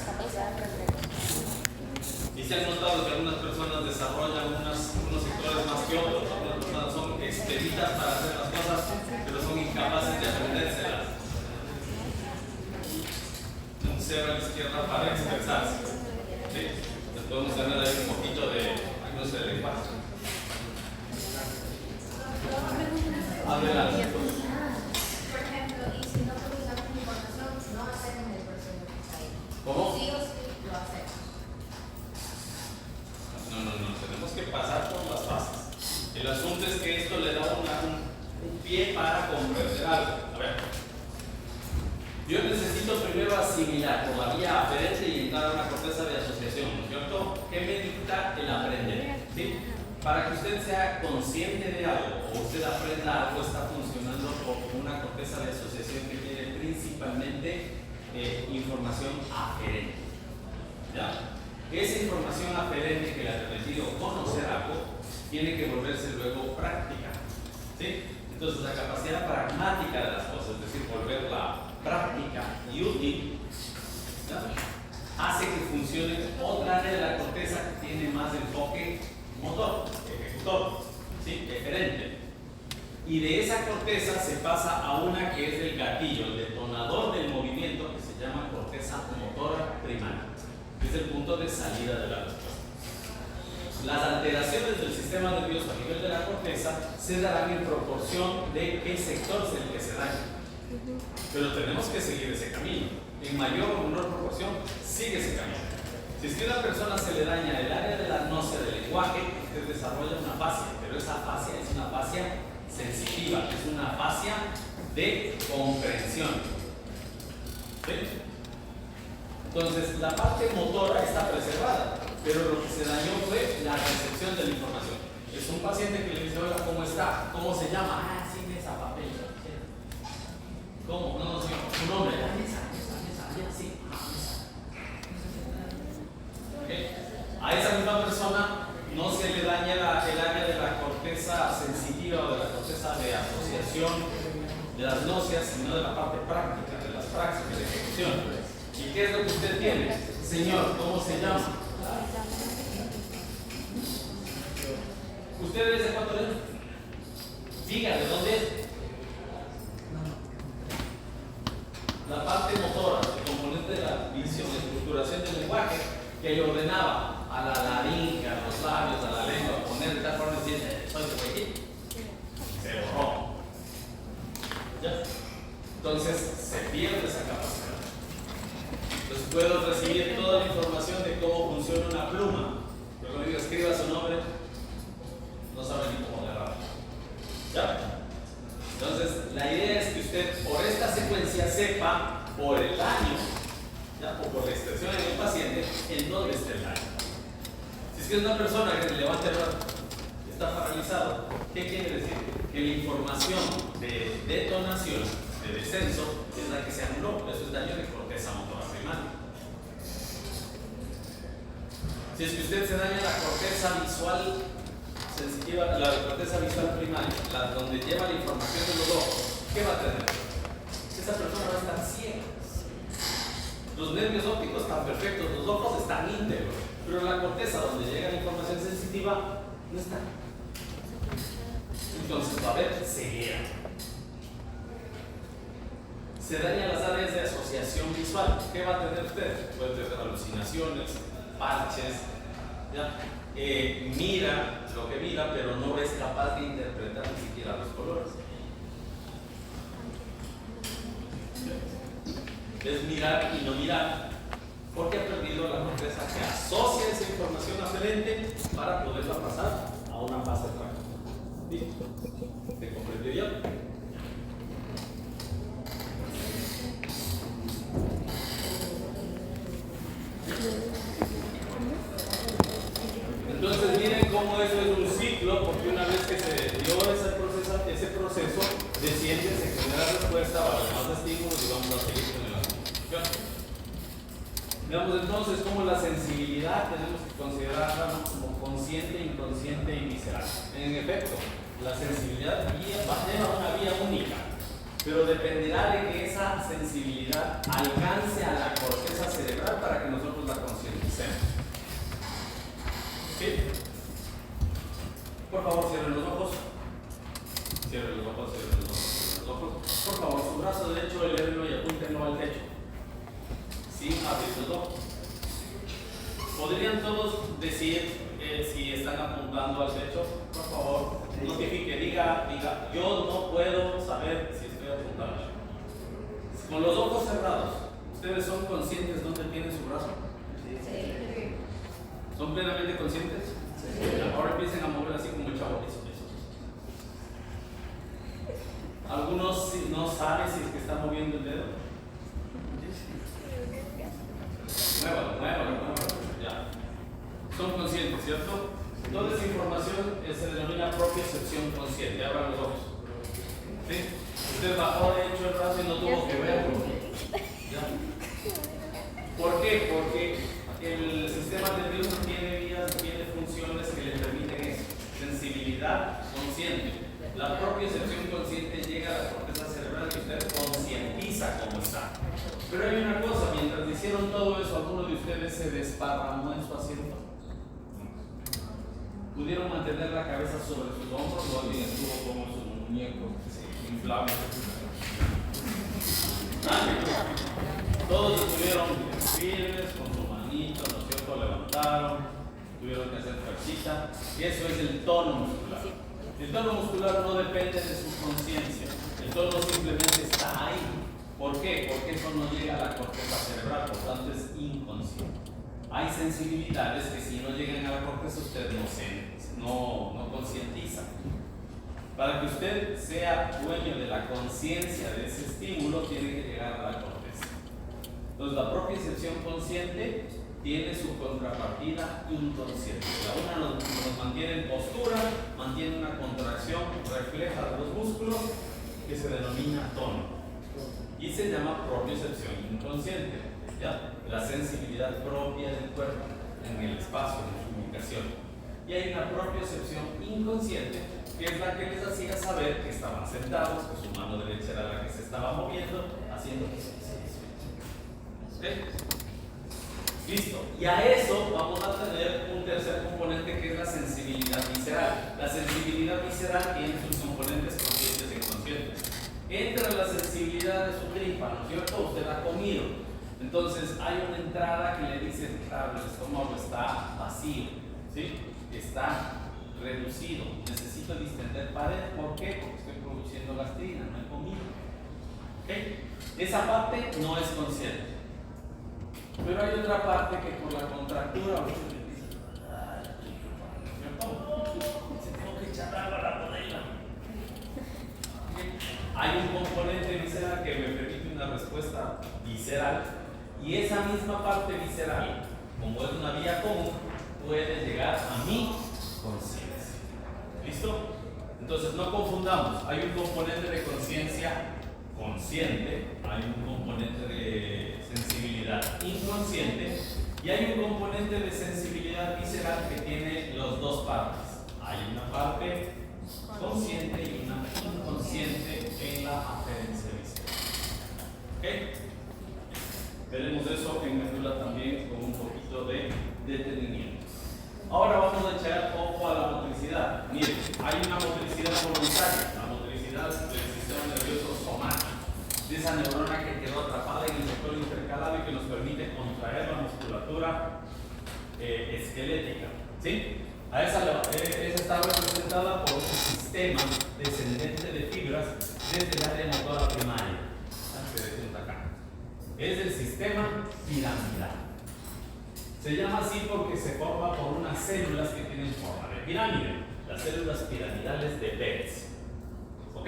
Speaker 1: Y se han notado que algunas personas desarrollan unos sectores más que otros, algunas personas son expeditas para hacer las cosas, pero son incapaces de aprendérselas. Un cero a la izquierda para expresarse. ¿Sí? Entonces podemos tener ahí un poquito de agnosia de lenguaje. Adelante.
Speaker 7: Por ejemplo, y si no publicamos información, no hacemos el proceso que está ahí.
Speaker 1: ¿Cómo?
Speaker 7: Sí o sí lo hacemos.
Speaker 1: No, tenemos que pasar por las fases. El asunto es que esto le da un pie para comprender algo. A ver, yo necesito primero asimilar por la vía aferente y entrar a una corteza de asociación, ¿no es cierto? ¿Qué me dicta el aprender? ¿Sí? Para que usted sea consciente de algo o usted aprenda algo, está funcionando como una corteza de asociación que tiene principalmente información aferente. ¿Ya? Esa información aferente que le ha permitido conocer algo tiene que volverse luego práctica. ¿Sí? Entonces la capacidad pragmática de las cosas, es decir, volverla práctica y útil, ¿ya? Hace que funcione otra área de la corteza que tiene más enfoque motor, ejecutor, ¿sí? Eferente. Y de esa corteza se pasa a una que es el gatillo, el detonador del movimiento, que se llama corteza motora primaria. Es el punto de salida de la respuesta. Las alteraciones del sistema nervioso a nivel de la corteza se darán en proporción de qué sector es el que se daña. Pero tenemos que seguir ese camino. En mayor o menor proporción, sigue ese camino. Si es que a una persona se le daña el área de la gnosia del lenguaje, usted desarrolla una fascia, pero esa fascia es una fascia sensitiva, es una fascia de comprensión. ¿Sí? Entonces, la parte motora está preservada, pero lo que se dañó fue la recepción de la información. Es un paciente que le dice, oiga, ¿cómo está? ¿Cómo se llama? Ah, sí, mesa, papel. ¿Cómo? No, señor. ¿Su nombre? La mesa, sí. Okay. A esa misma persona no se le daña el área de la corteza sensitiva o de la corteza de asociación de las gnosias, sino de la parte práctica, de las praxis de ejecución. ¿Y qué es lo que usted tiene? Señor, ¿cómo se llama? ¿Usted es ecuatoriano? Diga, ¿de dónde es? La parte motora, el componente de la visión, la estructuración del lenguaje, que le ordenaba a la laringe, a los labios, a la lengua, poner de tal forma y decir, soy de aquí, se borró. ¿Ya? Entonces, se pierde esa capacidad. Entonces, puedo recibir toda la información de cómo funciona una pluma, pero cuando digo escriba su nombre, no sabe ni cómo leerlo. usted por esta secuencia sepa por el año, ¿ya? O por la extensión en el paciente, en dónde está el daño. Si es que es una persona que levanta el brazo, está paralizado, ¿qué quiere decir? Que la información de detonación, de descenso, es la que se anuló. Eso es daño de corteza motora primaria. Si es que usted se daña la corteza visual sensitiva, la corteza visual primaria, la donde lleva la información de los ojos, ¿qué va a tener? Esa persona va a estar ciega. Los nervios ópticos están perfectos, los ojos están íntegros, pero la corteza donde llega la información sensitiva no está. Entonces va a haber ceguera. Se dañan las áreas de asociación visual. ¿Qué va a tener usted? Puede tener alucinaciones, parches, ¿ya? Mira lo que mira, pero no es capaz de interpretar ni siquiera los colores. Es mirar y no mirar, porque ha perdido la corteza que asocia esa información aferente para poderla pasar a una fase trágica. ¿Listo? ¿Se comprendió ya? Entonces miren cómo eso es un ciclo, porque una vez que se dio ese proceso, desciende, se genera respuesta para demás estímulos y vamos a seguir con el asunto. Veamos entonces cómo la sensibilidad tenemos que considerarla como consciente, inconsciente y visceral. En efecto, la sensibilidad va a tener una vía única, pero dependerá de que esa sensibilidad alcance a la corteza cerebral para que nosotros la concienticemos. ¿Sí? Por favor, cierren los ojos. Cierren los ojos, cierren los ojos, cierren los ojos. Por favor, su brazo derecho, elévenlo y apúntenlo al techo. Sin abrir los ojos. ¿Podrían todos decir si están apuntando al techo? Por favor, notifique, diga, yo no puedo saber si estoy apuntando. Con los ojos cerrados, ¿ustedes son conscientes dónde tienen su brazo?
Speaker 6: Sí.
Speaker 1: ¿Son plenamente conscientes? Sí. Ahora empiecen a mover así como chavos. Algunos no saben si es que están moviendo el dedo. Muévalo. Ya. Son conscientes, ¿cierto? Toda esa información se denomina propiocepción consciente. Abran los ojos. ¿Sí? Usted bajó de hecho el brazo y no tuvo que verlo. ¿Ya? ¿Por qué? Porque el sistema nervioso tiene vías, tiene funciones que le permiten eso. Sensibilidad consciente. La propiocepción consciente llega a la corteza cerebral y usted concientiza cómo está. Pero hay una cosa, mientras hicieron todo eso, ¿alguno de ustedes se desparramó en su asiento? ¿Pudieron mantener la cabeza sobre sus hombros o alguien estuvo como su muñeco inflable? Todos estuvieron firmes con su manito, ¿no es cierto? Levantaron, tuvieron que hacer fuercita. Y eso es el tono muscular. El tono muscular no depende de su conciencia. El tono simplemente está ahí. ¿Por qué? Porque eso no llega a la corteza cerebral, por tanto es inconsciente. Hay sensibilidades que si no llegan a la corteza usted no concientiza. Para que usted sea dueño de la conciencia de ese estímulo, tiene que llegar a la corteza. Entonces la propiocepción consciente tiene su contrapartida inconsciente. La una nos mantiene en postura, mantiene una contracción, refleja los músculos que se denomina tono. Y se llama propiocepción inconsciente, ¿ya? La sensibilidad propia del cuerpo en el espacio, en su ubicación. Y hay una propiocepción inconsciente que es la que les hacía saber que estaban sentados, que su mano derecha era la que se estaba moviendo, haciendo eso. Listo. Y a eso vamos a tener un tercer componente que es la sensibilidad visceral. La sensibilidad visceral tiene sus componentes conscientes e inconscientes. Entra la sensibilidad de su tripa, ¿no es cierto? Usted ha comido. Entonces hay una entrada que le dice, claro, el estómago está vacío, ¿sí? Está reducido. Necesito distender pared. ¿Por qué? Porque estoy produciendo gastrina, no he comido. ¿Okay? Esa parte no es consciente. Pero hay otra parte que por la contractura usted le dice, se tengo que echar agua a la bodega. Hay un componente visceral, y esa misma parte visceral, como es una vía común, puede llegar a mi conciencia. ¿Listo? Entonces no confundamos, hay un componente de conciencia consciente, hay un componente de sensibilidad inconsciente y hay un componente de sensibilidad visceral que tiene las dos partes. Hay una parte consciente y una inconsciente en la aferencia visceral. ¿Ok? Veremos eso en Médula también con un poquito de detenimiento. Ahora vamos a echar ojo a la motricidad. Miren, hay una motricidad voluntaria, la motricidad del sistema nervioso somático, de esa neurona que quedó atrapada en el sector intercalado y que nos permite contraer la musculatura esquelética. ¿Sí? Esa está representada por un sistema descendente de fibras desde el área motora primaria. Es el sistema piramidal. Se llama así porque se forma por unas células que tienen forma de pirámide, las células piramidales de Betz. ¿Ok?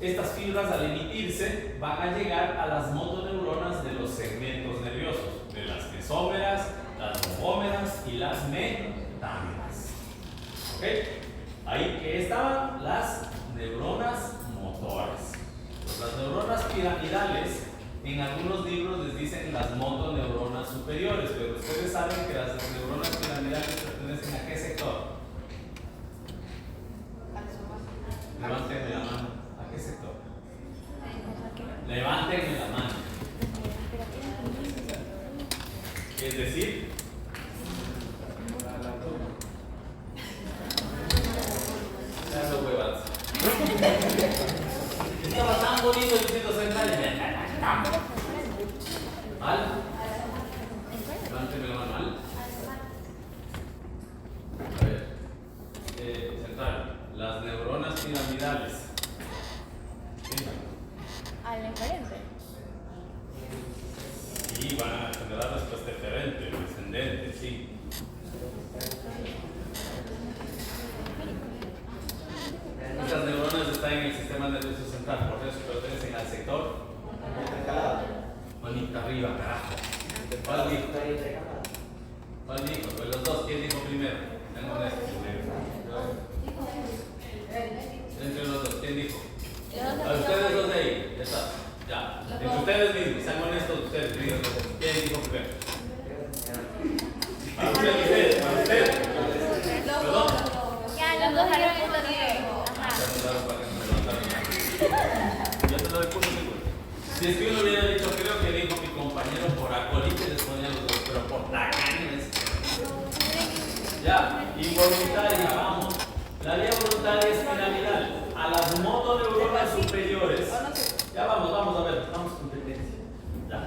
Speaker 1: Estas fibras al emitirse van a llegar a las motoneuronas de los segmentos nerviosos, de las mesómeras, las lobómeras y las metámeras. ¿Ok? Ahí que estaban las neuronas motoras. Pues las neuronas piramidales, en algunos libros les dicen las motoneuronas superiores, pero ustedes saben que las neuronas piramidales pertenecen a qué sector. Levanten la mano. ¿A qué sector? Levanten la mano. Es decir, las huevas. Estaba tan bonito el distrito central. ¿Mal? Levánteme la mano, ¿mal? A ver, central, las neuronas piramidales. ¿Sí?
Speaker 2: Al inferente.
Speaker 1: Sí, van a generar respuesta diferente, descendente, sí. Estas neuronas están en el sistema nervioso central, por eso pertenecen al sector intercalado. Manita arriba, carajo. ¿Cuál dijo? ¿Cuál dijo? Pues los dos, ¿quién dijo primero? Tengo honesto primero. Entre los dos, ¿quién dijo? A ustedes dos de ahí, ya está. Ya. Entre ustedes mismos, sean honestos ustedes, digan ¿quién dijo primero? Para ustedes, para ustedes. ¿Perdón?
Speaker 2: Ya, los dos dijeron esto mismo.
Speaker 1: Ya te lo doy por seguro. Si es que uno hubiera dicho, creo que dijo mi compañero por acolite, les ponía los dos, pero por tacanes. Ya, involuntaria, vamos. La vía voluntaria es piramidal. A las motoneuronas superiores. Ya vamos a ver, vamos con tendencia. Ya.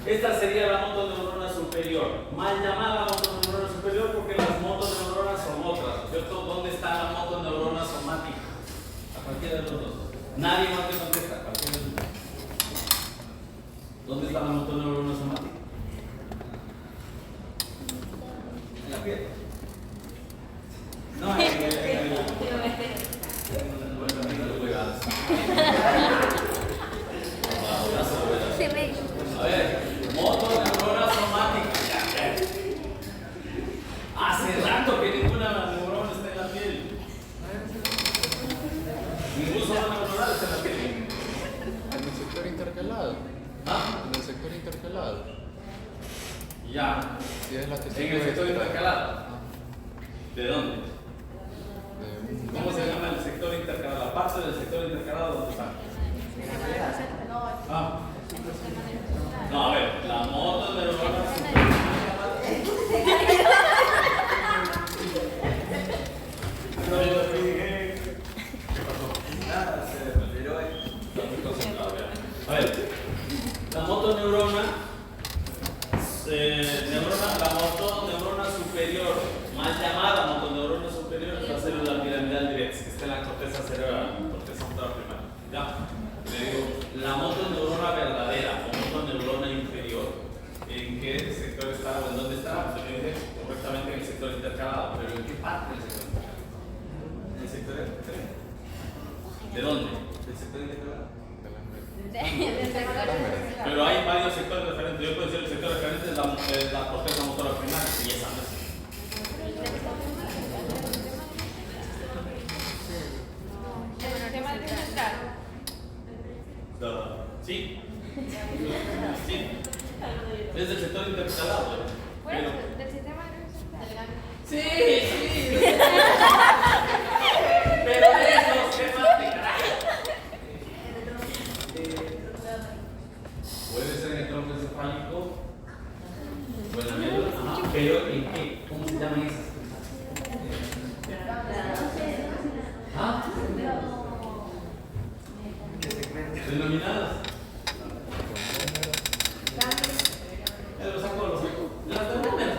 Speaker 1: Esta sería la motoneurona superior. Mal llamada motoneurona superior porque las motoneuronas son otras, ¿cierto? ¿Dónde está la motoneurona somática? A cualquiera de los dos. Nadie más me contesta, cualquiera de los dos. ¿Dónde está la motoneurona somática? En la piel. No, a ver, motoneurona somática. Hace rato que ninguna neurona está en la piel. Ningún solo neuronal está en la piel.
Speaker 8: En el sector intercalado.
Speaker 1: ¿Ah?
Speaker 8: En el sector intercalado.
Speaker 1: Ya.
Speaker 8: Sí, es la que
Speaker 1: En el sector intercalado. ¿De dónde? ¿Cómo se llama el sector intercalado? La parte del sector intercalado, ¿dónde está? Ah. No, a ver, la motoneurona a ver, la motoneurona, la motoneurona superior, más llamada motoneurona superior, es la célula piramidal de Betz, que está en la corteza cerebral, corteza motora primaria. Ya, le digo, la motoneurona verdadera o motoneurona inferior, ¿en qué sector está o en dónde está? Pues yo dije correctamente en el sector intercalado, pero ¿en qué parte del sector intercalado? ¿En el sector intercalado? ¿De dónde? ¿Del sector intercalado? Pero hay sector referente. Yo puedo decir el sector referente es la corteza motora primaria y esa no es.
Speaker 6: El tema del central.
Speaker 1: Sí. Sí. Es del sector intercalado.
Speaker 6: Bueno, del sistema nervioso central.
Speaker 1: Sí, sí. Pero eso, ¿qué más te cae? Puede ser en el tronco encefálico o en la médula, pero ¿en qué? ¿Cómo se llaman esas? ¿Ah? Denominadas. Lo saco, lo saco. Las neuronas.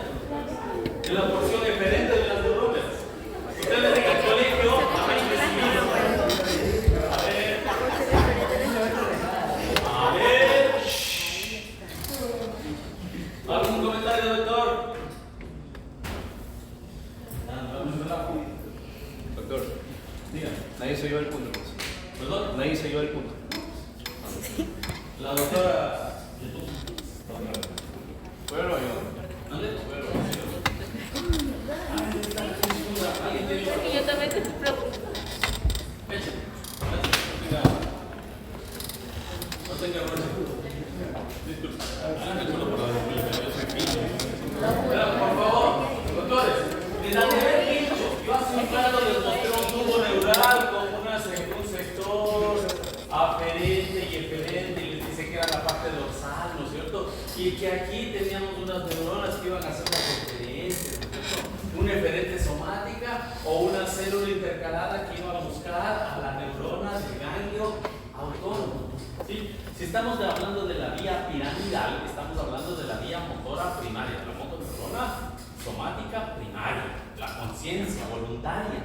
Speaker 1: En la porción diferente de las neuronas. Ustedes en el colegio han recibido. A ver. ¿Algún comentario, doctor?
Speaker 5: Doctor,
Speaker 1: Diga.
Speaker 5: nadie se lleva el punto. Pues.
Speaker 1: ¿Perdón?
Speaker 5: Nadie se lleva el punto.
Speaker 1: La doctora.
Speaker 5: Bueno, yo.
Speaker 1: ¿Dónde?
Speaker 2: Y yo también te pregunto.
Speaker 1: No tenga errores. Disculpe. Por favor, doctores, les han de haber dicho. Yo hace un rato les mostré un tubo neural con un sector aferente y eferente y les dice que era la parte dorsal, ¿no es cierto? Y que aquí teníamos unas neuronas que iban a hacer una referencia, ¿no es cierto? Una eferente somática o una célula intercalada que iba a buscar a la neurona del ganglio autónomo. ¿Sí? Si estamos hablando de la vía piramidal, estamos hablando de la vía motora primaria, la motoneurona somática primaria, la conciencia voluntaria,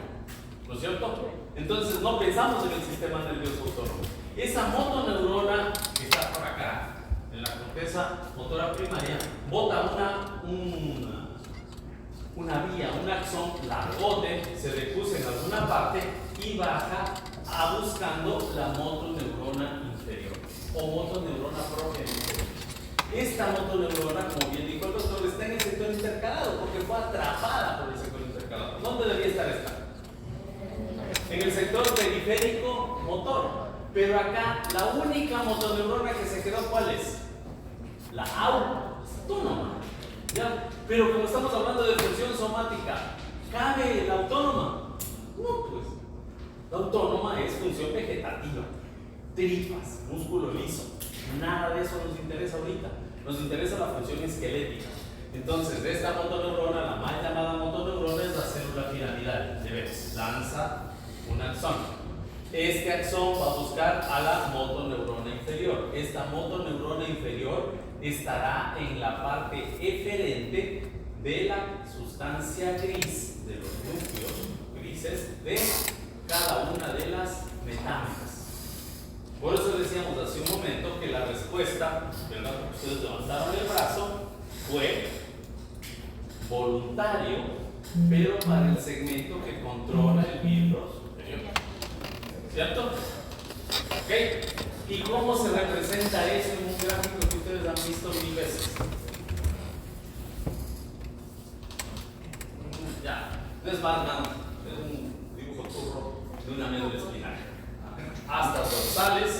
Speaker 1: ¿no es cierto? Entonces no pensamos en el sistema nervioso autónomo. Esa motoneurona que está por acá, en la corteza motora primaria, bota una vía, un axón largote, se recusa en alguna parte y baja buscando la motoneurona inferior o motoneurona propia inferior. Esta motoneurona, como bien dijo el doctor, está en el sector intercalado porque fue atrapada por el sector intercalado. ¿Dónde debería estar esta? En el sector periférico motor. Pero acá la única motoneurona que se quedó, ¿cuál es? La autónoma. ¿Ya? Pero como estamos hablando de función somática, ¿cabe la autónoma? No, pues. La autónoma es función vegetativa. Tripas, músculo liso. Nada de eso nos interesa ahorita. Nos interesa la función esquelética. Entonces, de esta motoneurona, la mal llamada motoneurona es la célula piramidal. De veras, lanza un axón. Este axón va a buscar a la motoneurona inferior. Esta motoneurona inferior estará en la parte eferente de la sustancia gris, de los núcleos grises de cada una de las metámeras. Por eso decíamos hace un momento que la respuesta, ¿verdad? Ustedes levantaron el brazo, fue voluntario, pero para el segmento que controla el miembro superior. ¿Cierto? ¿Ok? ¿Y cómo se representa eso en un gráfico que ustedes han visto 1000 veces? Ya, no es más grande, es un dibujo turro de una médula espinal. Hasta dorsales.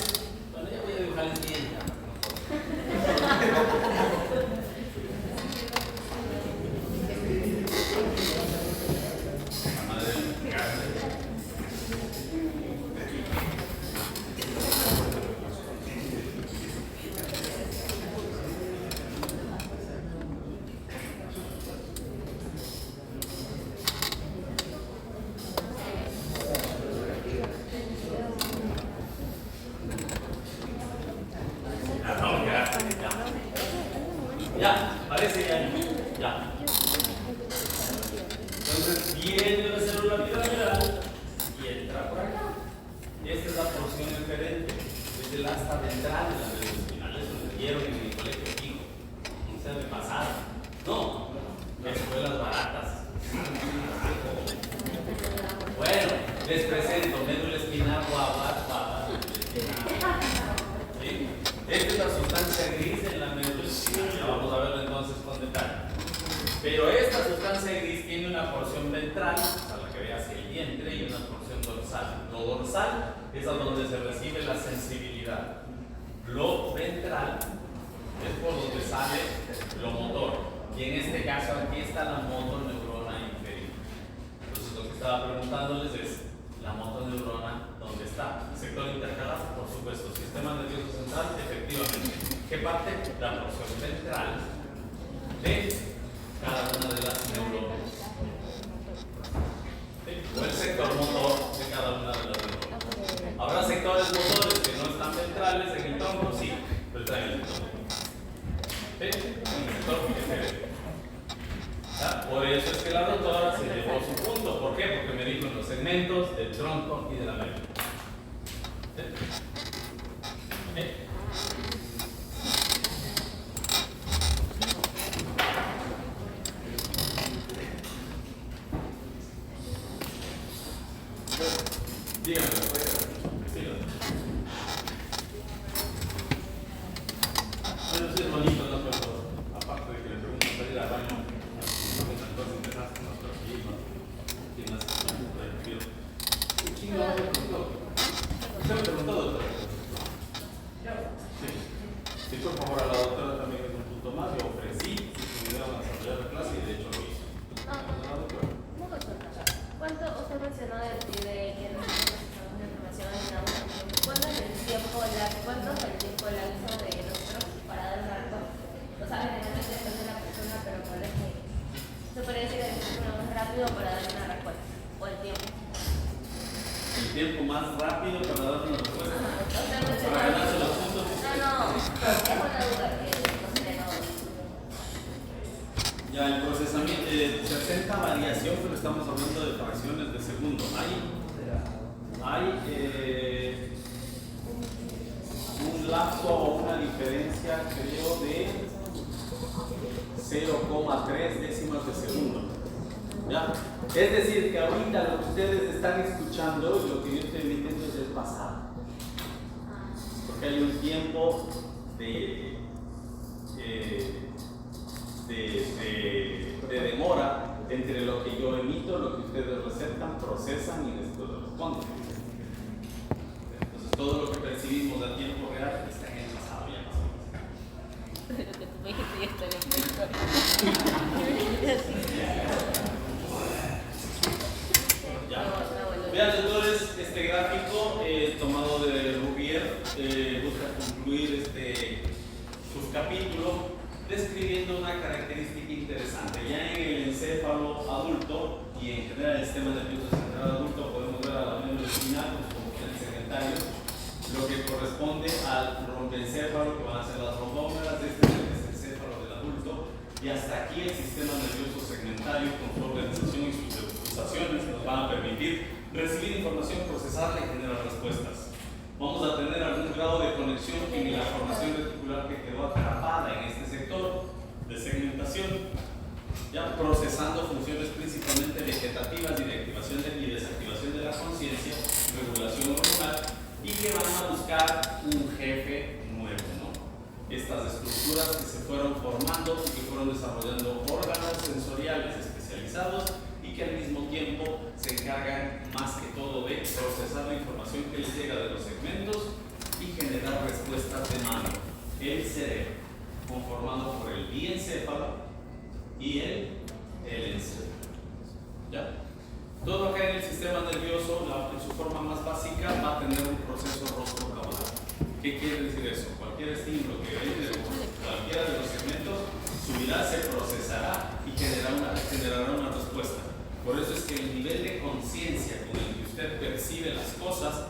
Speaker 1: Bueno, ya voy a dibujarles bien ya. Ya, parece ya. Entonces viene la célula piramidal y entra por acá. Y esta es la porción eferente, es el asta ventral de la médula espinal. Eso les dieron en mi colegio fijo. No sé de pasada. No, escuelas baratas. Bueno, les presento médula espinal guava. ¿Sí? Esta es la sustancia gris en la médula ventral, a la que veas el vientre, y una porción dorsal. Lo dorsal es a donde se recibe la sensibilidad. Lo ventral es por donde sale lo motor. Y en este caso aquí está la motoneurona inferior. Entonces lo que estaba preguntándoles es, la motoneurona, ¿dónde está? Sector intercalado, por supuesto. Sistema nervioso central, efectivamente. ¿Qué parte? La porción ventral de cada una de las neuronas. ¿Sí? O el sector motor de cada una de las neuronas. Habrá sectores motores que no están ventrales en el tronco, sí, pero están en el tronco. ¿Sí? En el sector inferior. Por eso es que la doctora se llevó su punto. ¿Por qué? Porque me dijo en los segmentos del tronco y de la médula. ¿Sí? ¿Sí? Dígame, síganme. Bueno, sí es bonito, ¿no? Pero aparte de que le pregunto para ir al baño, entonces empezaste con otros hijos, tienes un chingo de preguntó. ¿Usted me preguntó, doctora? Sí. Si por favor a la doctora también es un punto más, yo ofrecí si pudieran desarrollar la clase y de hecho lo hizo.
Speaker 7: ¿Cuánto usted mencionó de que no necesitamos de información en la web? ¿Cuánto es el tiempo lapso de nosotros para dar una respuesta? O sea, generalmente depende de la persona, pero ¿cuál es que se puede decir que es lo más rápido para dar una respuesta? ¿O el tiempo?
Speaker 1: El tiempo más rápido para dar una respuesta. Para ganarse los puntos.
Speaker 7: No, es una duda que no sé, no.
Speaker 1: Ya, el procesamiento, presenta variación, pero estamos hablando de fracciones de segundo. Hay un lapso o una diferencia, creo, de 0,3 décimas de segundo. ¿Ya? Es decir, que ahorita lo que ustedes están escuchando, lo que yo estoy emitiendo es el pasado. Porque hay un tiempo de demora entre lo que yo emito, lo que ustedes receptan, procesan y después responden. Entonces todo lo que percibimos a tiempo real está en el pasado, ya pasó.
Speaker 7: Lo que tú me dijiste ya está
Speaker 1: Ya. Vean, doctores, este gráfico tomado de Rouvier busca concluir su capítulo describiendo una característica interesante. Ya en el encéfalo adulto y en general el sistema nervioso central adulto podemos ver a la médula espinal como genes segmentarios, lo que corresponde al rompencéfalo, que van a ser las rhodómeras. Este es el encéfalo del adulto, y hasta aquí el sistema nervioso segmentario con su organización y sus pulsaciones nos van a permitir recibir información, procesarla y generar respuestas. Vamos a tener algún grado de conexión en la formación reticular que quedó atrapada en este sector de segmentación, ya procesando funciones principalmente vegetativas y de activación y desactivación de la conciencia, regulación hormonal, y que van a buscar un jefe nuevo, ¿no? Estas estructuras que se fueron formando y que fueron desarrollando órganos sensoriales especializados y que al mismo tiempo se encargan más que todo de procesar la información que les llega de los segmentos y generar respuestas de mano. El cerebro, conformado por el diencéfalo y el encéfalo. ¿Ya? Todo acá en el sistema nervioso, en su forma más básica, va a tener un proceso rostro-caudal. ¿Qué quiere decir eso? Cualquier estímulo que entre cualquiera de los segmentos subirá, se procesará y generará una respuesta. Por eso es que el nivel de conciencia con el que usted percibe las cosas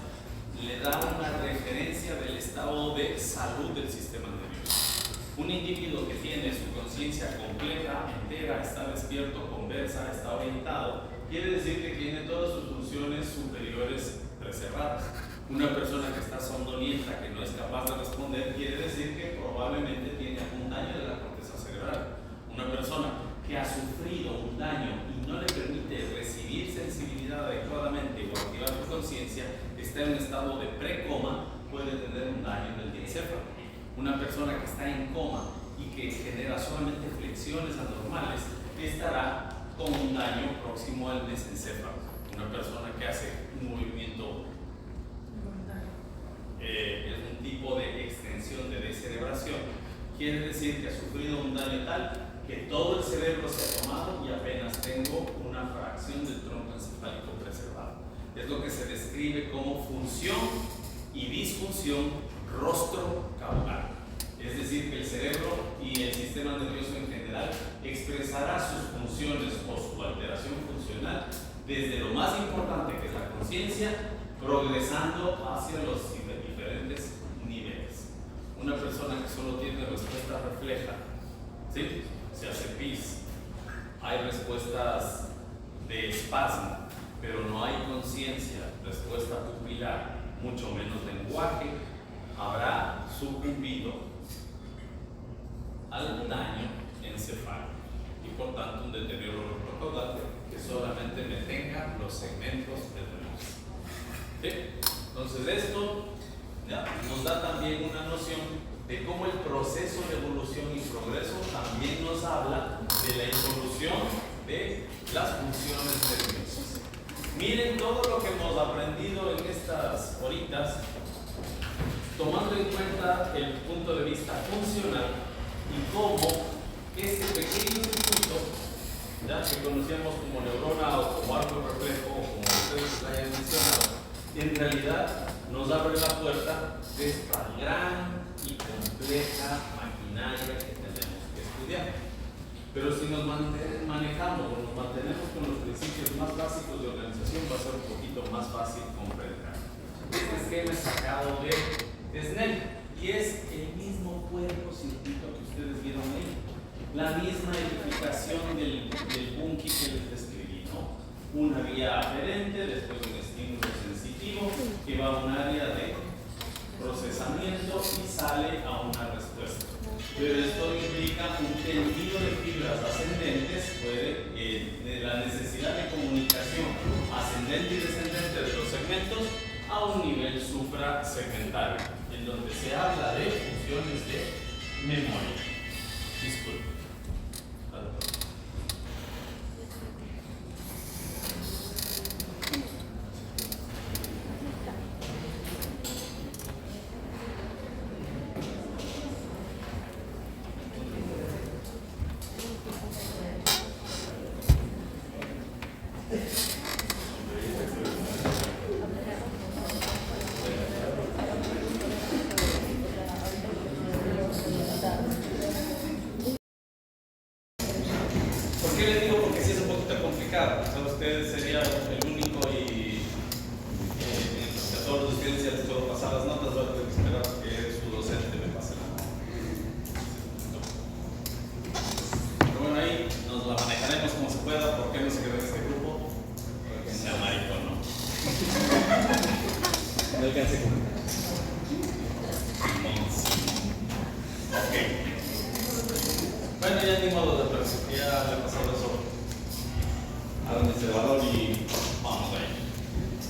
Speaker 1: le da una referencia del estado de salud del sistema nervioso. Un individuo que tiene su conciencia completa, entera, está despierto, conversa, está orientado, quiere decir que tiene todas sus funciones superiores preservadas. Una persona que está somnolienta, que no es capaz de responder, quiere decir que probablemente tiene algún daño de la corteza cerebral. Una persona que ha sufrido un daño y no le permite recibir sensibilidad adecuadamente o activar su conciencia, está en un estado de precoma, puede tener un daño en el diencéfalo. Una persona que está en coma y que genera solamente flexiones anormales estará con un daño próximo al mesencéfalo. Una persona que hace un movimiento es un tipo de extensión de descerebración, quiere decir que ha sufrido un daño tal que todo el cerebro se ha tomado y apenas tengo una fracción del tronco encefálico preservado. Es lo que se describe como función y disfunción rostro-caudal. Es decir, que el cerebro y el sistema nervioso en general expresará sus funciones o su alteración funcional desde lo más importante, que es la conciencia, progresando hacia los diferentes niveles. Una persona que solo tiene respuesta refleja, ¿sí? Se hace pis, hay respuestas de espasmo, pero no hay conciencia, respuesta pupilar, mucho menos lenguaje, habrá sucumbido al daño encefálico y por tanto un deterioro rostro-caudal que solamente me tenga los segmentos nerviosos. ¿Sí? Entonces esto ya nos da también una noción de cómo el proceso de evolución y progreso también nos habla de la evolución de las funciones nerviosas. Miren todo lo que hemos aprendido en estas horitas, tomando en cuenta el punto de vista funcional y cómo este pequeño circuito, ya que conocíamos como neurona o como arco reflejo o como ustedes lo hayan mencionado, en realidad nos abre la puerta de esta gran y compleja maquinaria que tenemos que estudiar. Pero si nos manejamos o nos mantenemos con los principios más básicos de organización, va a ser un poquito más fácil comprender. Este esquema es sacado de Snell y es el mismo cuerpo circuito que ustedes vieron ahí, la misma edificación del bunkie que les describí, ¿no? Una vía aferente, después un estímulo sensitivo que va a un área de procesamiento y sale a una respuesta. Pero esto implica un tendido de fibras ascendentes, de la necesidad de comunicación ascendente y descendente de los segmentos a un nivel suprasegmentario, en donde se habla de funciones de memoria. Disculpe. ¿Por qué les digo? Porque sí es un poquito complicado. O sea, usted sería el único y a todos los estudiantes ya les puedo pasar las notas, voy a tener que esperar que su docente me pase la nota. Pero bueno, ahí nos la manejaremos como se pueda. ¿Por qué no se quedó en este grupo? Porque sea maricón, ¿no? No alcance con ok. Bueno, ya ni modo de percibir, ya le he pasado eso a un observador y vamos ahí.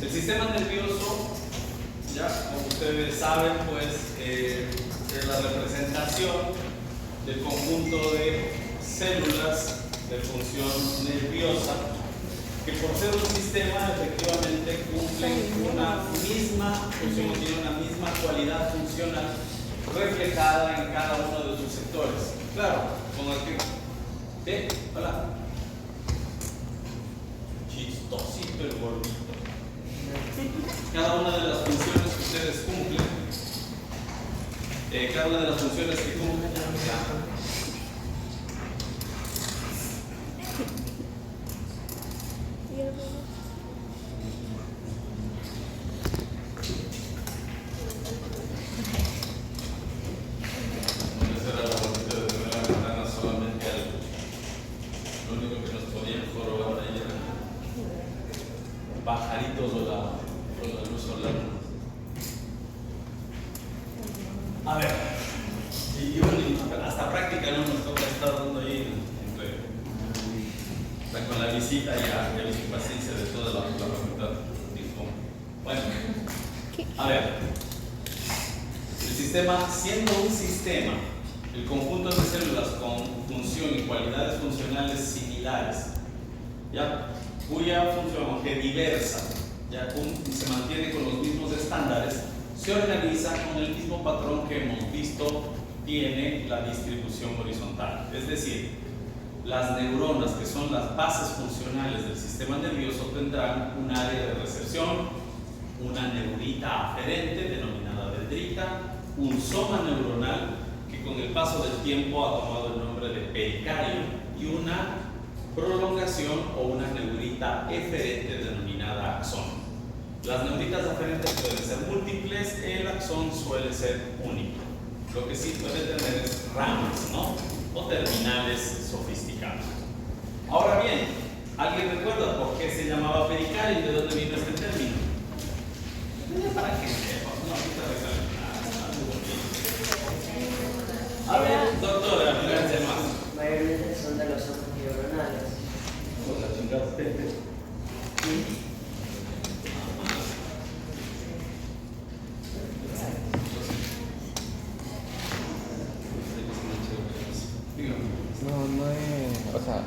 Speaker 1: El sistema nervioso, ya como ustedes saben, pues es la representación del conjunto de células de función nerviosa que por ser un sistema efectivamente cumplen una misma función, tienen una misma cualidad funcional reflejada en cada uno de sus sectores. Claro, con el que hola, chistosito el gordito. Cada una de las funciones que ustedes cumplen, cada una de las funciones que cumplen, pajaritos o la luz solar. A ver, y bueno, hasta práctica no nos toca estar dando ahí con la visita ya y paciencia de toda la facultad. Bueno, a ver, el sistema, siendo un sistema, el conjunto de células con función y cualidades funcionales similares, ¿ya? Cuya función, aunque diversa, ya se mantiene con los mismos estándares, se organiza con el mismo patrón que hemos visto tiene la distribución horizontal. Es decir, las neuronas, que son las bases funcionales del sistema nervioso, tendrán un área de recepción, una neurita aferente denominada dendrita, un soma neuronal que con el paso del tiempo ha tomado el nombre de pericardio y una prolongación o una neurita eferente denominada axón. Las neuritas aferentes pueden ser múltiples, el axón suele ser único. Lo que sí puede tener es ramas, ¿no? O terminales sofisticados. Ahora bien, ¿alguien recuerda por qué se llamaba pericardio y de dónde vino este término? Para que sepa, no, a ver, doctora, fíjense más.
Speaker 10: Mayormente son de los ojos neuronales.
Speaker 1: Con la chingada.
Speaker 8: No es. O sea,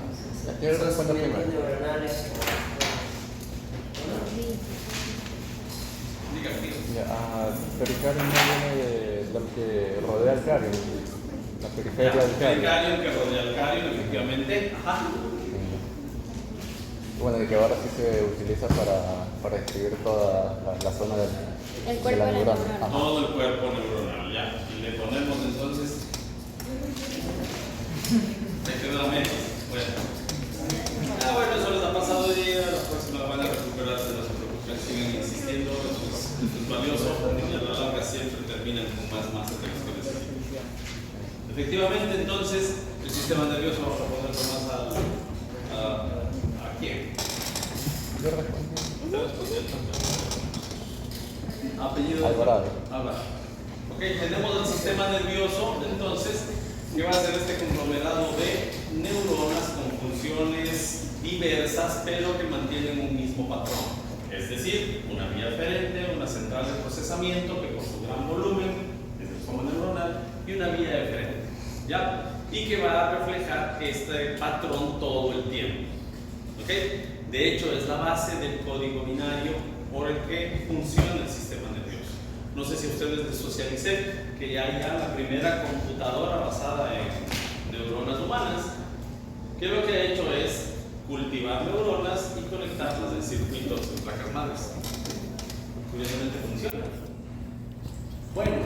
Speaker 8: ¿qué
Speaker 10: Son
Speaker 8: respuesta
Speaker 10: segmentos
Speaker 8: primero?
Speaker 10: neuronales.
Speaker 8: Pericardio no viene de lo que rodea el cario, la periferia del cario.
Speaker 1: Pericardio que rodea el cario, efectivamente. Ajá.
Speaker 8: Bueno, y que ahora sí se utiliza para describir toda la zona del
Speaker 2: El cuerpo de la neurona.
Speaker 8: Ajá.
Speaker 1: Todo el cuerpo neuronal, ya. Y le ponemos entonces. Se quedó la mente. Bueno, eso les ha pasado hoy día, la próxima van a recuperarse, no se preocupen, siguen insistiendo, esto es valioso, y a la larga siempre terminan con más de los que necesitan. Efectivamente, entonces, el sistema nervioso, vamos a ponerlo más ¿a quién?
Speaker 8: Yo respondí.
Speaker 1: ¿Usted respondió? Apellido.
Speaker 8: Alvarado.
Speaker 1: Ok, tenemos el sistema nervioso, entonces, que va a ser este conglomerado de neuronas con funciones diversas, pero que mantienen un mismo patrón. Es decir, una vía aferente, una central de procesamiento que por su gran volumen es el soma neuronal, y una vía eferente, ¿ya? Y que va a reflejar este patrón todo el tiempo. ¿Ok? De hecho, es la base del código binario por el que funciona el sistema nervioso. No sé si a ustedes les socialicé que ya hay la primera computadora basada en neuronas humanas, que lo que ha hecho es cultivar neuronas y conectarlas en circuitos en placas madres. Curiosamente funciona. Bueno,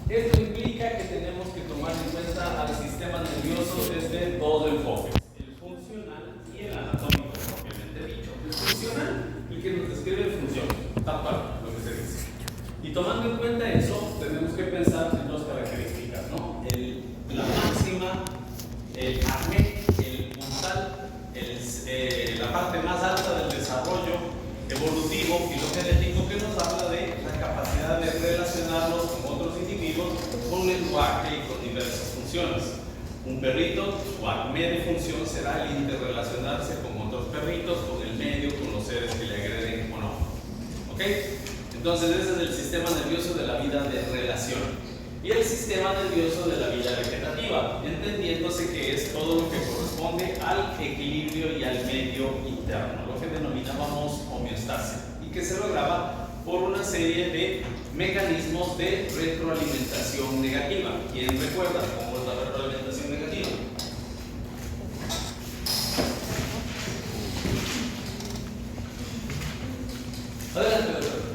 Speaker 1: esto implica que tenemos que tomar en cuenta al sistema nervioso desde dos enfoques: el funcional y el anatómico, propiamente dicho. El funcional, el que nos describe el función, tal cual, lo que se dice. Y tomando en cuenta eso, tenemos que pensar en dos características, ¿no? La máxima, el acme, el puntal, la parte más alta del desarrollo evolutivo filogenético, que nos habla de la capacidad de relacionarnos con otros individuos con lenguaje y con diversas funciones. Un perrito, su acme de función será el interrelacionarse con otros perritos, con el medio, con los seres que le agreden o no. ¿Ok? Entonces ese es el sistema nervioso de la vida de relación. Y el sistema nervioso de la vida vegetativa, entendiéndose que es todo lo que corresponde al equilibrio y al medio interno, lo que denominábamos homeostasis, y que se lograba por una serie de mecanismos de retroalimentación negativa. ¿Quién recuerda cómo es la retroalimentación negativa? Adelante, doctor.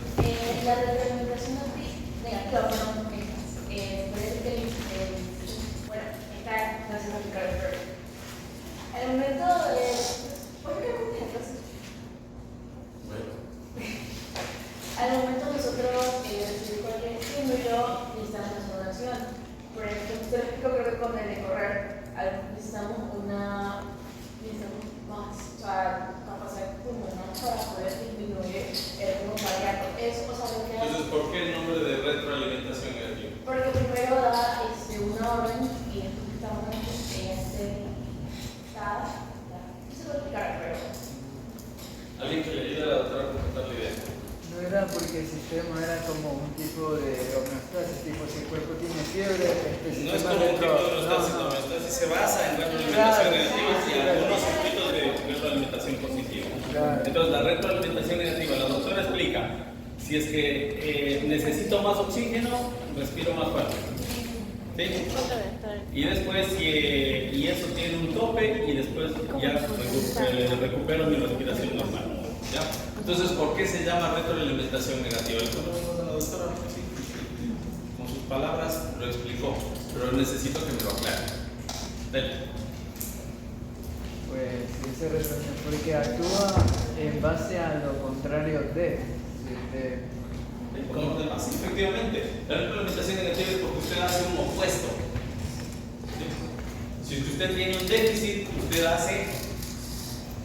Speaker 7: La retroalimentación negativa, parece que bueno, está haciendo explicar el problema. Al momento de. ¿Por qué me entonces?
Speaker 1: Bueno.
Speaker 7: Al momento nosotros recibir cualquier estímulo, necesitamos una acción. Por ejemplo, creo que con el de correr, necesitamos más capacidad pulmonar para poder disminuir el ritmo cardíaco. Eso, o sea, lo que hace.
Speaker 1: Entonces, ¿por qué el nombre de retroalimentación negativa?
Speaker 7: Porque primero da una orden y después estamos en se puede explicar, pero.
Speaker 1: ¿Alguien que le ayude a la doctora a completar la idea?
Speaker 11: No era porque el sistema era como un tipo de homeostasis, tipo si el cuerpo tiene fiebre,
Speaker 1: No es como un tipo de homeostasis, la homeostasis se basa en retroalimentación negativa y algunos circuitos de retroalimentación positiva. Entonces la retroalimentación negativa, la doctora explica, si es que necesito más oxígeno, respiro más fuerte. ¿Sí? Y después, y eso tiene un tope, y después ya recupero mi respiración normal. ¿Ya? Entonces, ¿por qué se llama retroalimentación negativa? Eso lo vimos a la doctora, sí, con sus palabras lo explicó, pero necesito que me lo aclare. Dale.
Speaker 11: Pues esa relación, porque actúa en base a lo contrario de.
Speaker 1: Como los demás, efectivamente. La retroalimentación negativa es porque usted hace un opuesto. ¿Sí? Si usted tiene un déficit, usted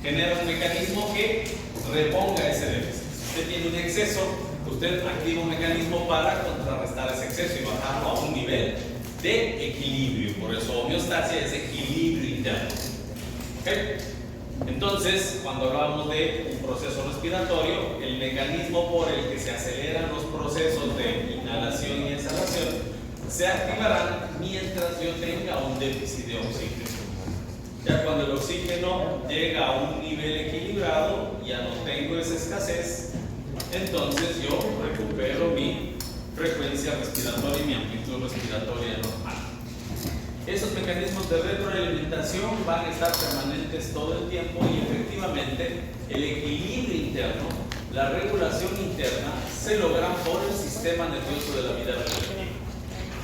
Speaker 1: genera un mecanismo que reponga ese déficit. Si usted tiene un exceso, usted activa un mecanismo para contrarrestar ese exceso y bajarlo a un nivel de equilibrio. Por eso homeostasia es equilibrio interno. ¿Okay? Entonces, cuando hablamos de un proceso respiratorio, el mecanismo por el que se aceleran los procesos de inhalación y exhalación se activarán mientras yo tenga un déficit de oxígeno. Ya cuando el oxígeno llega a un nivel equilibrado, ya no tengo esa escasez, entonces yo recupero mi frecuencia respiratoria y mi amplitud respiratoria normal. Esos mecanismos de retroalimentación van a estar permanentes todo el tiempo y efectivamente el equilibrio interno, la regulación interna, se logran por el sistema nervioso de la vida vegetativa.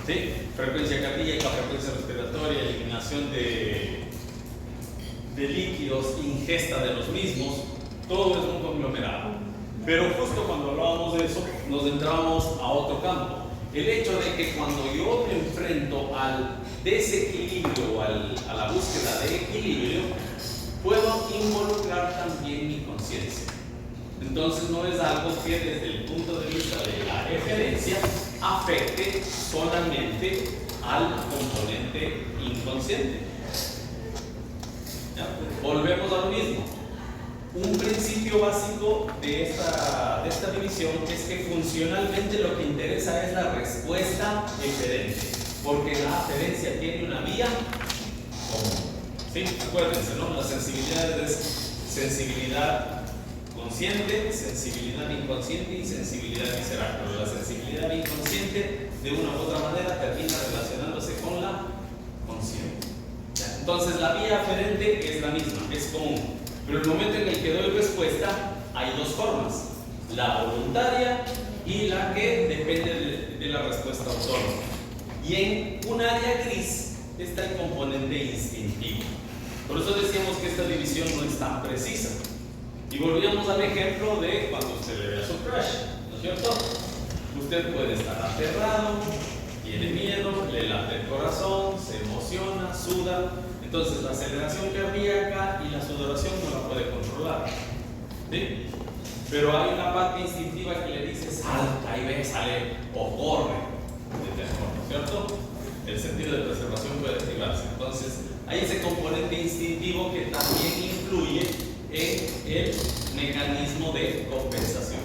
Speaker 1: ¿Sí? Frecuencia cardíaca, frecuencia respiratoria, eliminación de líquidos, ingesta de los mismos, todo es un conglomerado. Pero justo cuando hablábamos de eso, nos entramos a otro campo. El hecho de que cuando yo me enfrento al desequilibrio o a la búsqueda de equilibrio, puedo involucrar también mi conciencia. Entonces no es algo que desde el punto de vista de la referencia afecte solamente al componente inconsciente. ¿Ya? Volvemos a lo mismo. Un principio básico de esta división es que funcionalmente lo que interesa es la respuesta eferente, porque la aferencia tiene una vía común. ¿Sí? Acuérdense, ¿no? La sensibilidad es sensibilidad consciente, sensibilidad inconsciente y sensibilidad visceral. Pero la sensibilidad inconsciente, de una u otra manera, termina relacionándose con la consciente. ¿Ya? Entonces, la vía aferente es la misma, es común. Pero el momento en el que doy respuesta, hay dos formas: la voluntaria y la que depende de la respuesta autónoma. Y en un área gris está el componente instintivo. Por eso decíamos que esta división no es tan precisa. Y volvíamos al ejemplo de cuando usted le ve a su crush, ¿no es cierto? Usted puede estar aterrado, tiene miedo, le late el corazón, se emociona, suda. Entonces la aceleración cardíaca y la sudoración no la puede controlar. ¿Sí? Pero hay una parte instintiva que le dice salta y ve, sale o corre de temor, ¿no es cierto? El sentido de preservación puede activarse. Entonces hay ese componente instintivo que también influye en el mecanismo de compensación.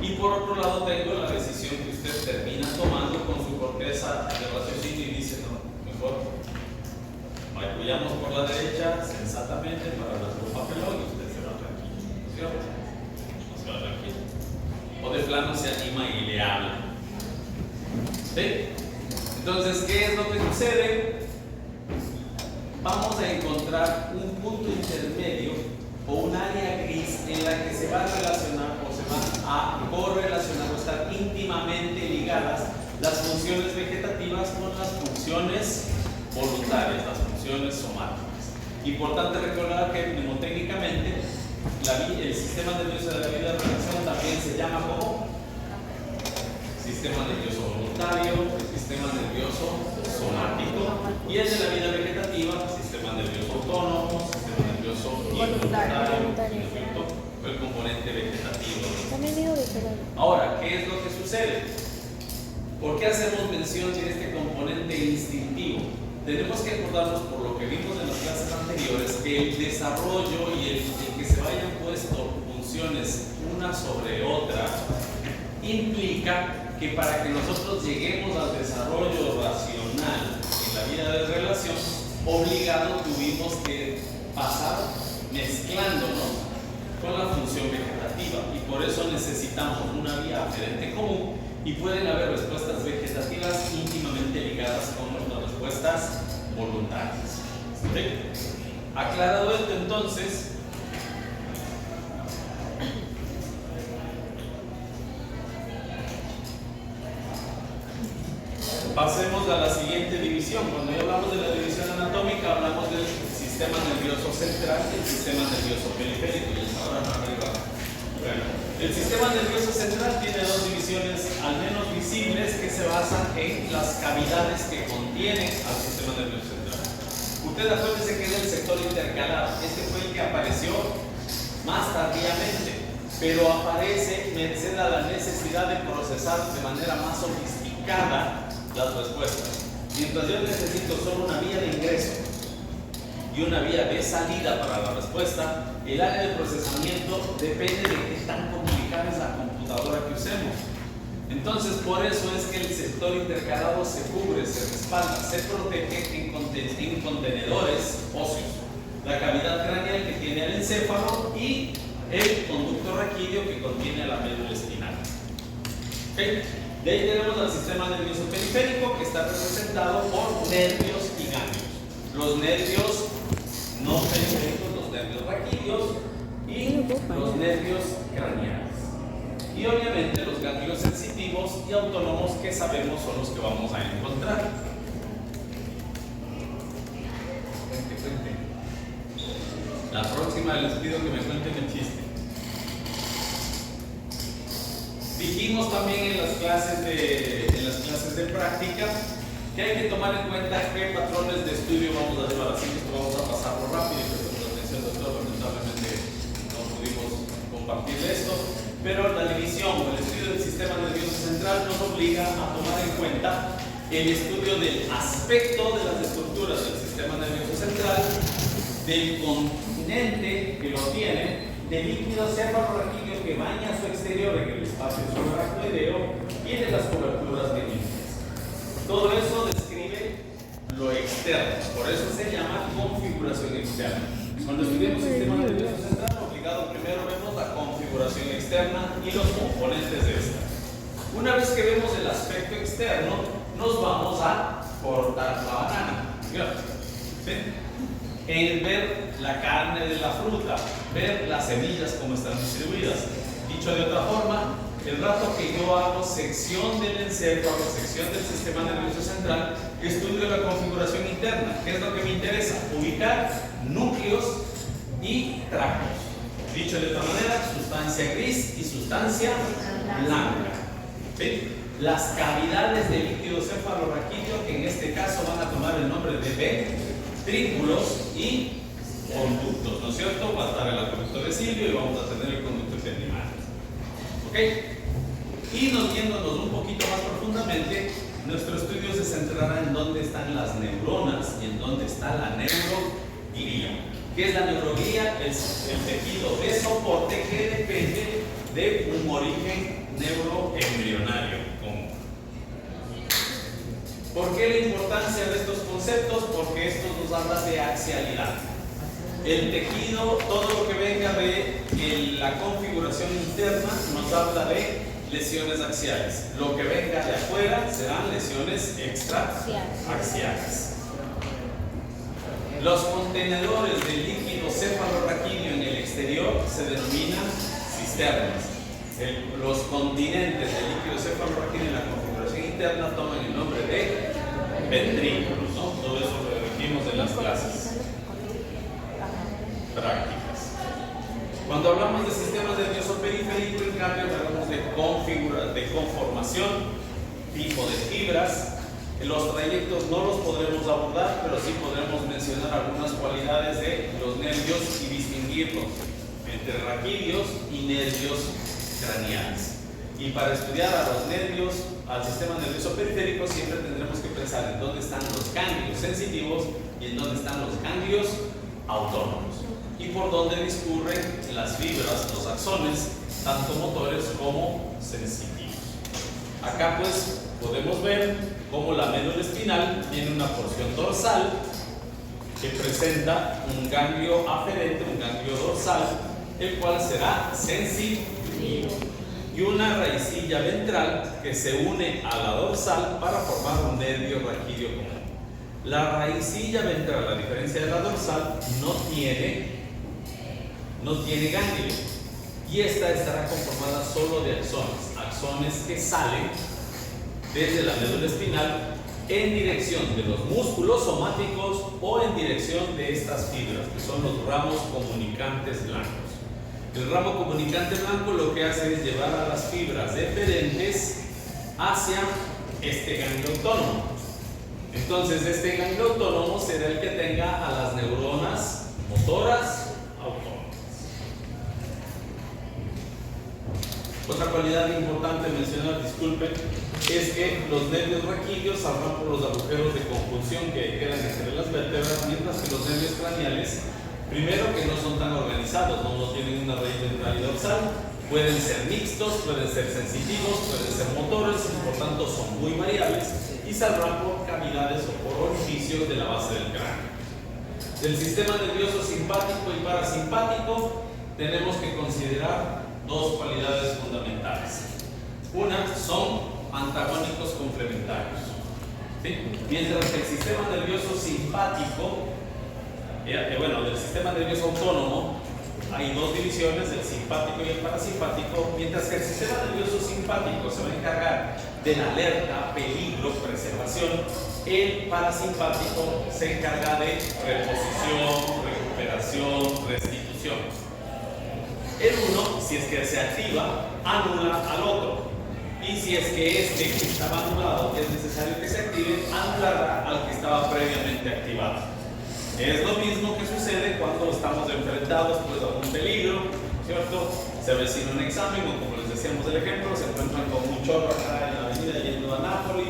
Speaker 1: Y por otro lado tengo la decisión que usted termina tomando con su corteza de raciocinio y dice, no, mejor apoyamos por la derecha sensatamente para la papelón y usted se va tranquilo, ¿no es cierto? No se va tranquilo. O de plano se anima y le habla. ¿Sí? Entonces, ¿qué es lo que sucede? Vamos a encontrar un punto intermedio o un área gris en la que se va a relacionar o se van a correlacionar o estar íntimamente ligadas las funciones vegetativas con las funciones voluntarias, las funciones somáticas. Importante recordar que mnemotécnicamente el sistema nervioso de la vida de relación también se llama como sistema nervioso voluntario, sistema nervioso somático, y el de la vida vegetativa, sistema nervioso autónomo, sistema nervioso involuntario, el componente vegetativo. Ahora, ¿qué es lo que sucede? ¿Por qué hacemos mención de este componente instintivo? Tenemos que acordarnos, por lo que vimos en las clases anteriores, que el desarrollo y el que se vayan puesto funciones una sobre otra implica que para que nosotros lleguemos al desarrollo racional en la vida de relación, obligado tuvimos que pasar mezclándonos con la función vegetativa y por eso necesitamos una vía aferente común y pueden haber respuestas vegetativas íntimamente ligadas con nuestras respuestas voluntarias. ¿Sí? Aclarado esto, entonces, pasemos a la siguiente división. Cuando ya hablamos de la división anatómica, hablamos del sistema nervioso central y el sistema nervioso periférico. Y ahora arriba. Bueno, el sistema nervioso central tiene dos divisiones, al menos visibles, que se basan en las cavidades que contienen al sistema nervioso central. Ustedes acuérdense que es el sector intercalado. Este fue el que apareció más tardíamente, pero aparece merced a la necesidad de procesar de manera más sofisticada las respuestas. Mientras yo necesito solo una vía de ingreso y una vía de salida para la respuesta, el área de procesamiento depende de qué tan complicada es la computadora que usemos. Entonces, por eso es que el sector intercalado se cubre, se respalda, se protege en contenedores óseos. La cavidad craneal que tiene el encéfalo y el conducto raquídeo que contiene la médula espinal. ¿Okay? De ahí tenemos al sistema nervioso periférico, que está representado por nervios y ganglios. Los nervios no periféricos, los nervios raquídeos y los nervios craneales. Y obviamente los ganglios sensitivos y autónomos, que sabemos son los que vamos a encontrar. La próxima les pido que me cuenten el chiste. Dijimos también en las clases de práctica que hay que tomar en cuenta qué patrones de estudio vamos a llevar. Así que esto vamos a pasarlo rápido, pero por la atención doctor, lamentablemente no pudimos compartir esto. Pero la división o el estudio del sistema nervioso central nos obliga a tomar en cuenta el estudio del aspecto de las estructuras del sistema nervioso central, del continente que lo tiene, del líquido cefalorraquídeo que baña su exterior en el espacio subaracnoideo y de las coberturas meninges. Todo eso describe lo externo, por eso se llama configuración externa. Cuando estudiamos el sistema nervioso central, obligado primero vemos la configuración externa y los componentes de esta. Una vez que vemos el aspecto externo, nos vamos a cortar la banana. ¿Sí? En ver la carne de la fruta, ver las semillas cómo están distribuidas. Dicho de otra forma, el rato que yo hago sección del encéfalo, sección del sistema nervioso central, estudio la configuración interna. ¿Qué es lo que me interesa? Ubicar núcleos y tractos. Dicho de otra manera, sustancia gris y sustancia blanca. ¿Sí? Las cavidades del líquido cefalorraquídeo, que en este caso van a tomar el nombre de ventrículos y conductos, ¿no es cierto? Va a estar el acueducto de Silvio y vamos a tener el conducto ependimal. ¿Ok? Y nos yéndonos un poquito más profundamente, nuestro estudio se centrará en dónde están las neuronas y en dónde está la neuroglía. ¿Qué es la neuroglía? Es el tejido de soporte que depende de un origen neuroembrionario. ¿Por qué la importancia de estos conceptos? Porque esto nos habla de axialidad. El tejido, todo lo que venga de la configuración interna, nos habla de lesiones axiales. Lo que venga de afuera serán lesiones extraaxiales. Los contenedores de líquido cefalorraquídeo en el exterior se denominan cisternas. Los continentes de líquido cefalorraquídeo en la configuración interna toman el nombre de ventrículos, ¿no? Todo eso lo dijimos en las clases prácticas. Cuando hablamos de sistemas nervioso periférico, en cambio hablamos de conformación, tipo de fibras. Los trayectos no los podremos abordar, pero sí podremos mencionar algunas cualidades de los nervios y distinguirlos entre raquídeos y nervios craneales. Y para estudiar a los nervios, al sistema nervioso periférico, siempre tendremos que pensar en dónde están los ganglios sensitivos y en dónde están los ganglios autónomos y por dónde discurren las fibras, los axones, tanto motores como sensitivos. Acá pues podemos ver cómo la médula espinal tiene una porción dorsal que presenta un ganglio aferente, un ganglio dorsal, el cual será sensitivo, y una raicilla ventral que se une a la dorsal para formar un nervio raquídeo común. La raicilla ventral, a diferencia de la dorsal, no tiene ganglio, y esta estará conformada solo de axones que salen desde la médula espinal en dirección de los músculos somáticos o en dirección de estas fibras, que son los ramos comunicantes blancos. El ramo comunicante blanco lo que hace es llevar a las fibras deferentes hacia este ganglio autónomo. Entonces, este ganglio autónomo será el que tenga a las neuronas motoras autónomas. Otra cualidad importante mencionar, disculpen, es que los nervios raquídeos saldrán por los agujeros de conjunción que quedan entre las vértebras, mientras que los nervios craneales, primero, que no son tan organizados, no tienen una raíz ventral y dorsal, pueden ser mixtos, pueden ser sensitivos, pueden ser motores, y por tanto son muy variables, y saldrán por cavidades o por orificios de la base del cráneo. Del sistema nervioso simpático y parasimpático tenemos que considerar dos cualidades fundamentales. Una, son antagónicos complementarios. ¿Sí? Mientras que el sistema nervioso simpático, del sistema nervioso autónomo, hay dos divisiones, el simpático y el parasimpático, mientras que el sistema nervioso simpático se va a encargar de la alerta, peligro, preservación, el parasimpático se encarga de reposición, recuperación, restitución. El uno, si es que se activa, anula al otro. Y si es que este que estaba anulado es necesario que se active, anulará al que estaba previamente activado. Es lo mismo que sucede cuando estamos enfrentados pues, a un peligro, ¿cierto? Se avecina un examen o, como les decíamos del ejemplo, se encuentran con un chorro acá en la avenida yendo a Nápoles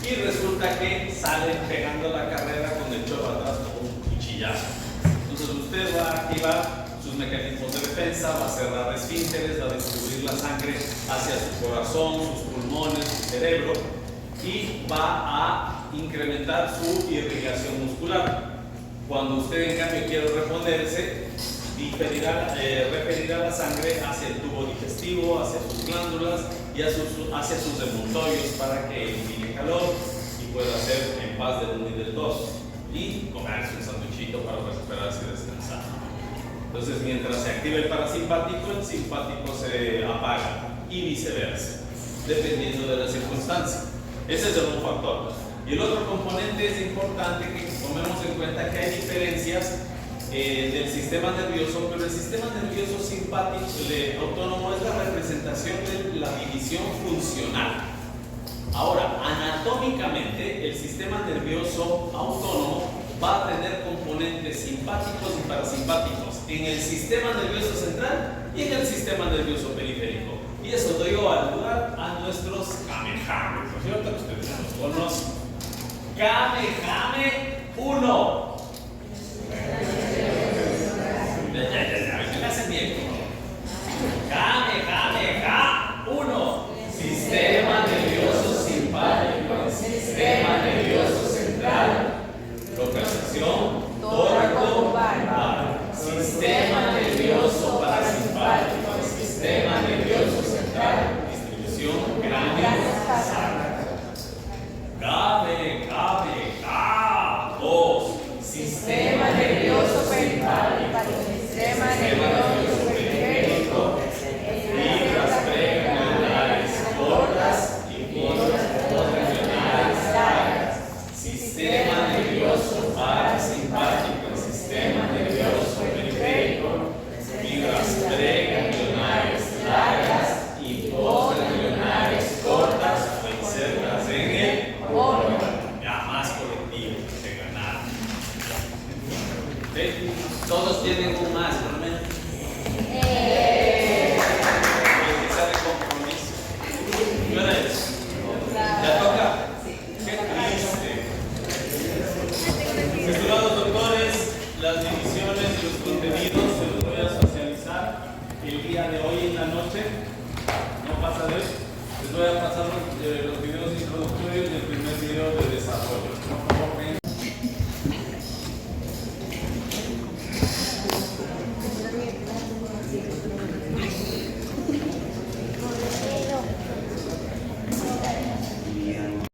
Speaker 1: y resulta que salen pegando la carrera con el chorro atrás como un cuchillazo. Entonces usted va a activar sus mecanismos de defensa, va a cerrar esfínteres, va a distribuir la sangre hacia su corazón, sus pulmones, su cerebro, y va a incrementar su irrigación muscular. Cuando usted en cambio quiere reponerse, referirá la sangre hacia el tubo digestivo, hacia sus glándulas y hacia sus emuntorios para que elimine calor y pueda hacer en paz del 1 y del 2 y comerse un sanduichito para recuperarse y descansar. Entonces, mientras se activa el parasimpático, el simpático se apaga y viceversa, dependiendo de la circunstancia. Ese es un factor. Y el otro componente es importante que tomemos en cuenta que hay diferencias del sistema nervioso, pero el sistema nervioso simpático autónomo es la representación de la división funcional. Ahora, anatómicamente, el sistema nervioso autónomo va a tener componentes simpáticos y parasimpáticos en el sistema nervioso central y en el sistema nervioso periférico. Y eso dio lugar a nuestros Kamehame, ¿no es cierto? Ustedes los conocen. Kamehame 1. Ya, me hacen bien. Kamehameha 1. Sistema nervioso simpático, sistema nervioso central. Localización tóraco-lumbar. Sistema nervioso parasimpático, sistema nervioso central, distribución cráneo-sacro. Kamehameha 2. Sistema nervioso periférico, sistema nervioso periférico, fibras preganglionares cortas y fibras postganglionares largas. Sistema nervioso parasimpático, sistema nervioso periférico, fibras preganglionares largas y postganglionares cortas o insertas en el órgano. Ya más colectivo que ganar. ¿Sí? Todos tienen un más, ¿no? Empezar el compromiso. ¿Qué hora es? ¿Ya toca? ¡Qué triste! Estimados doctores, las divisiones y los contenidos se los voy a socializar el día de hoy en la noche. No pasa de eso. Les voy a pasar los videos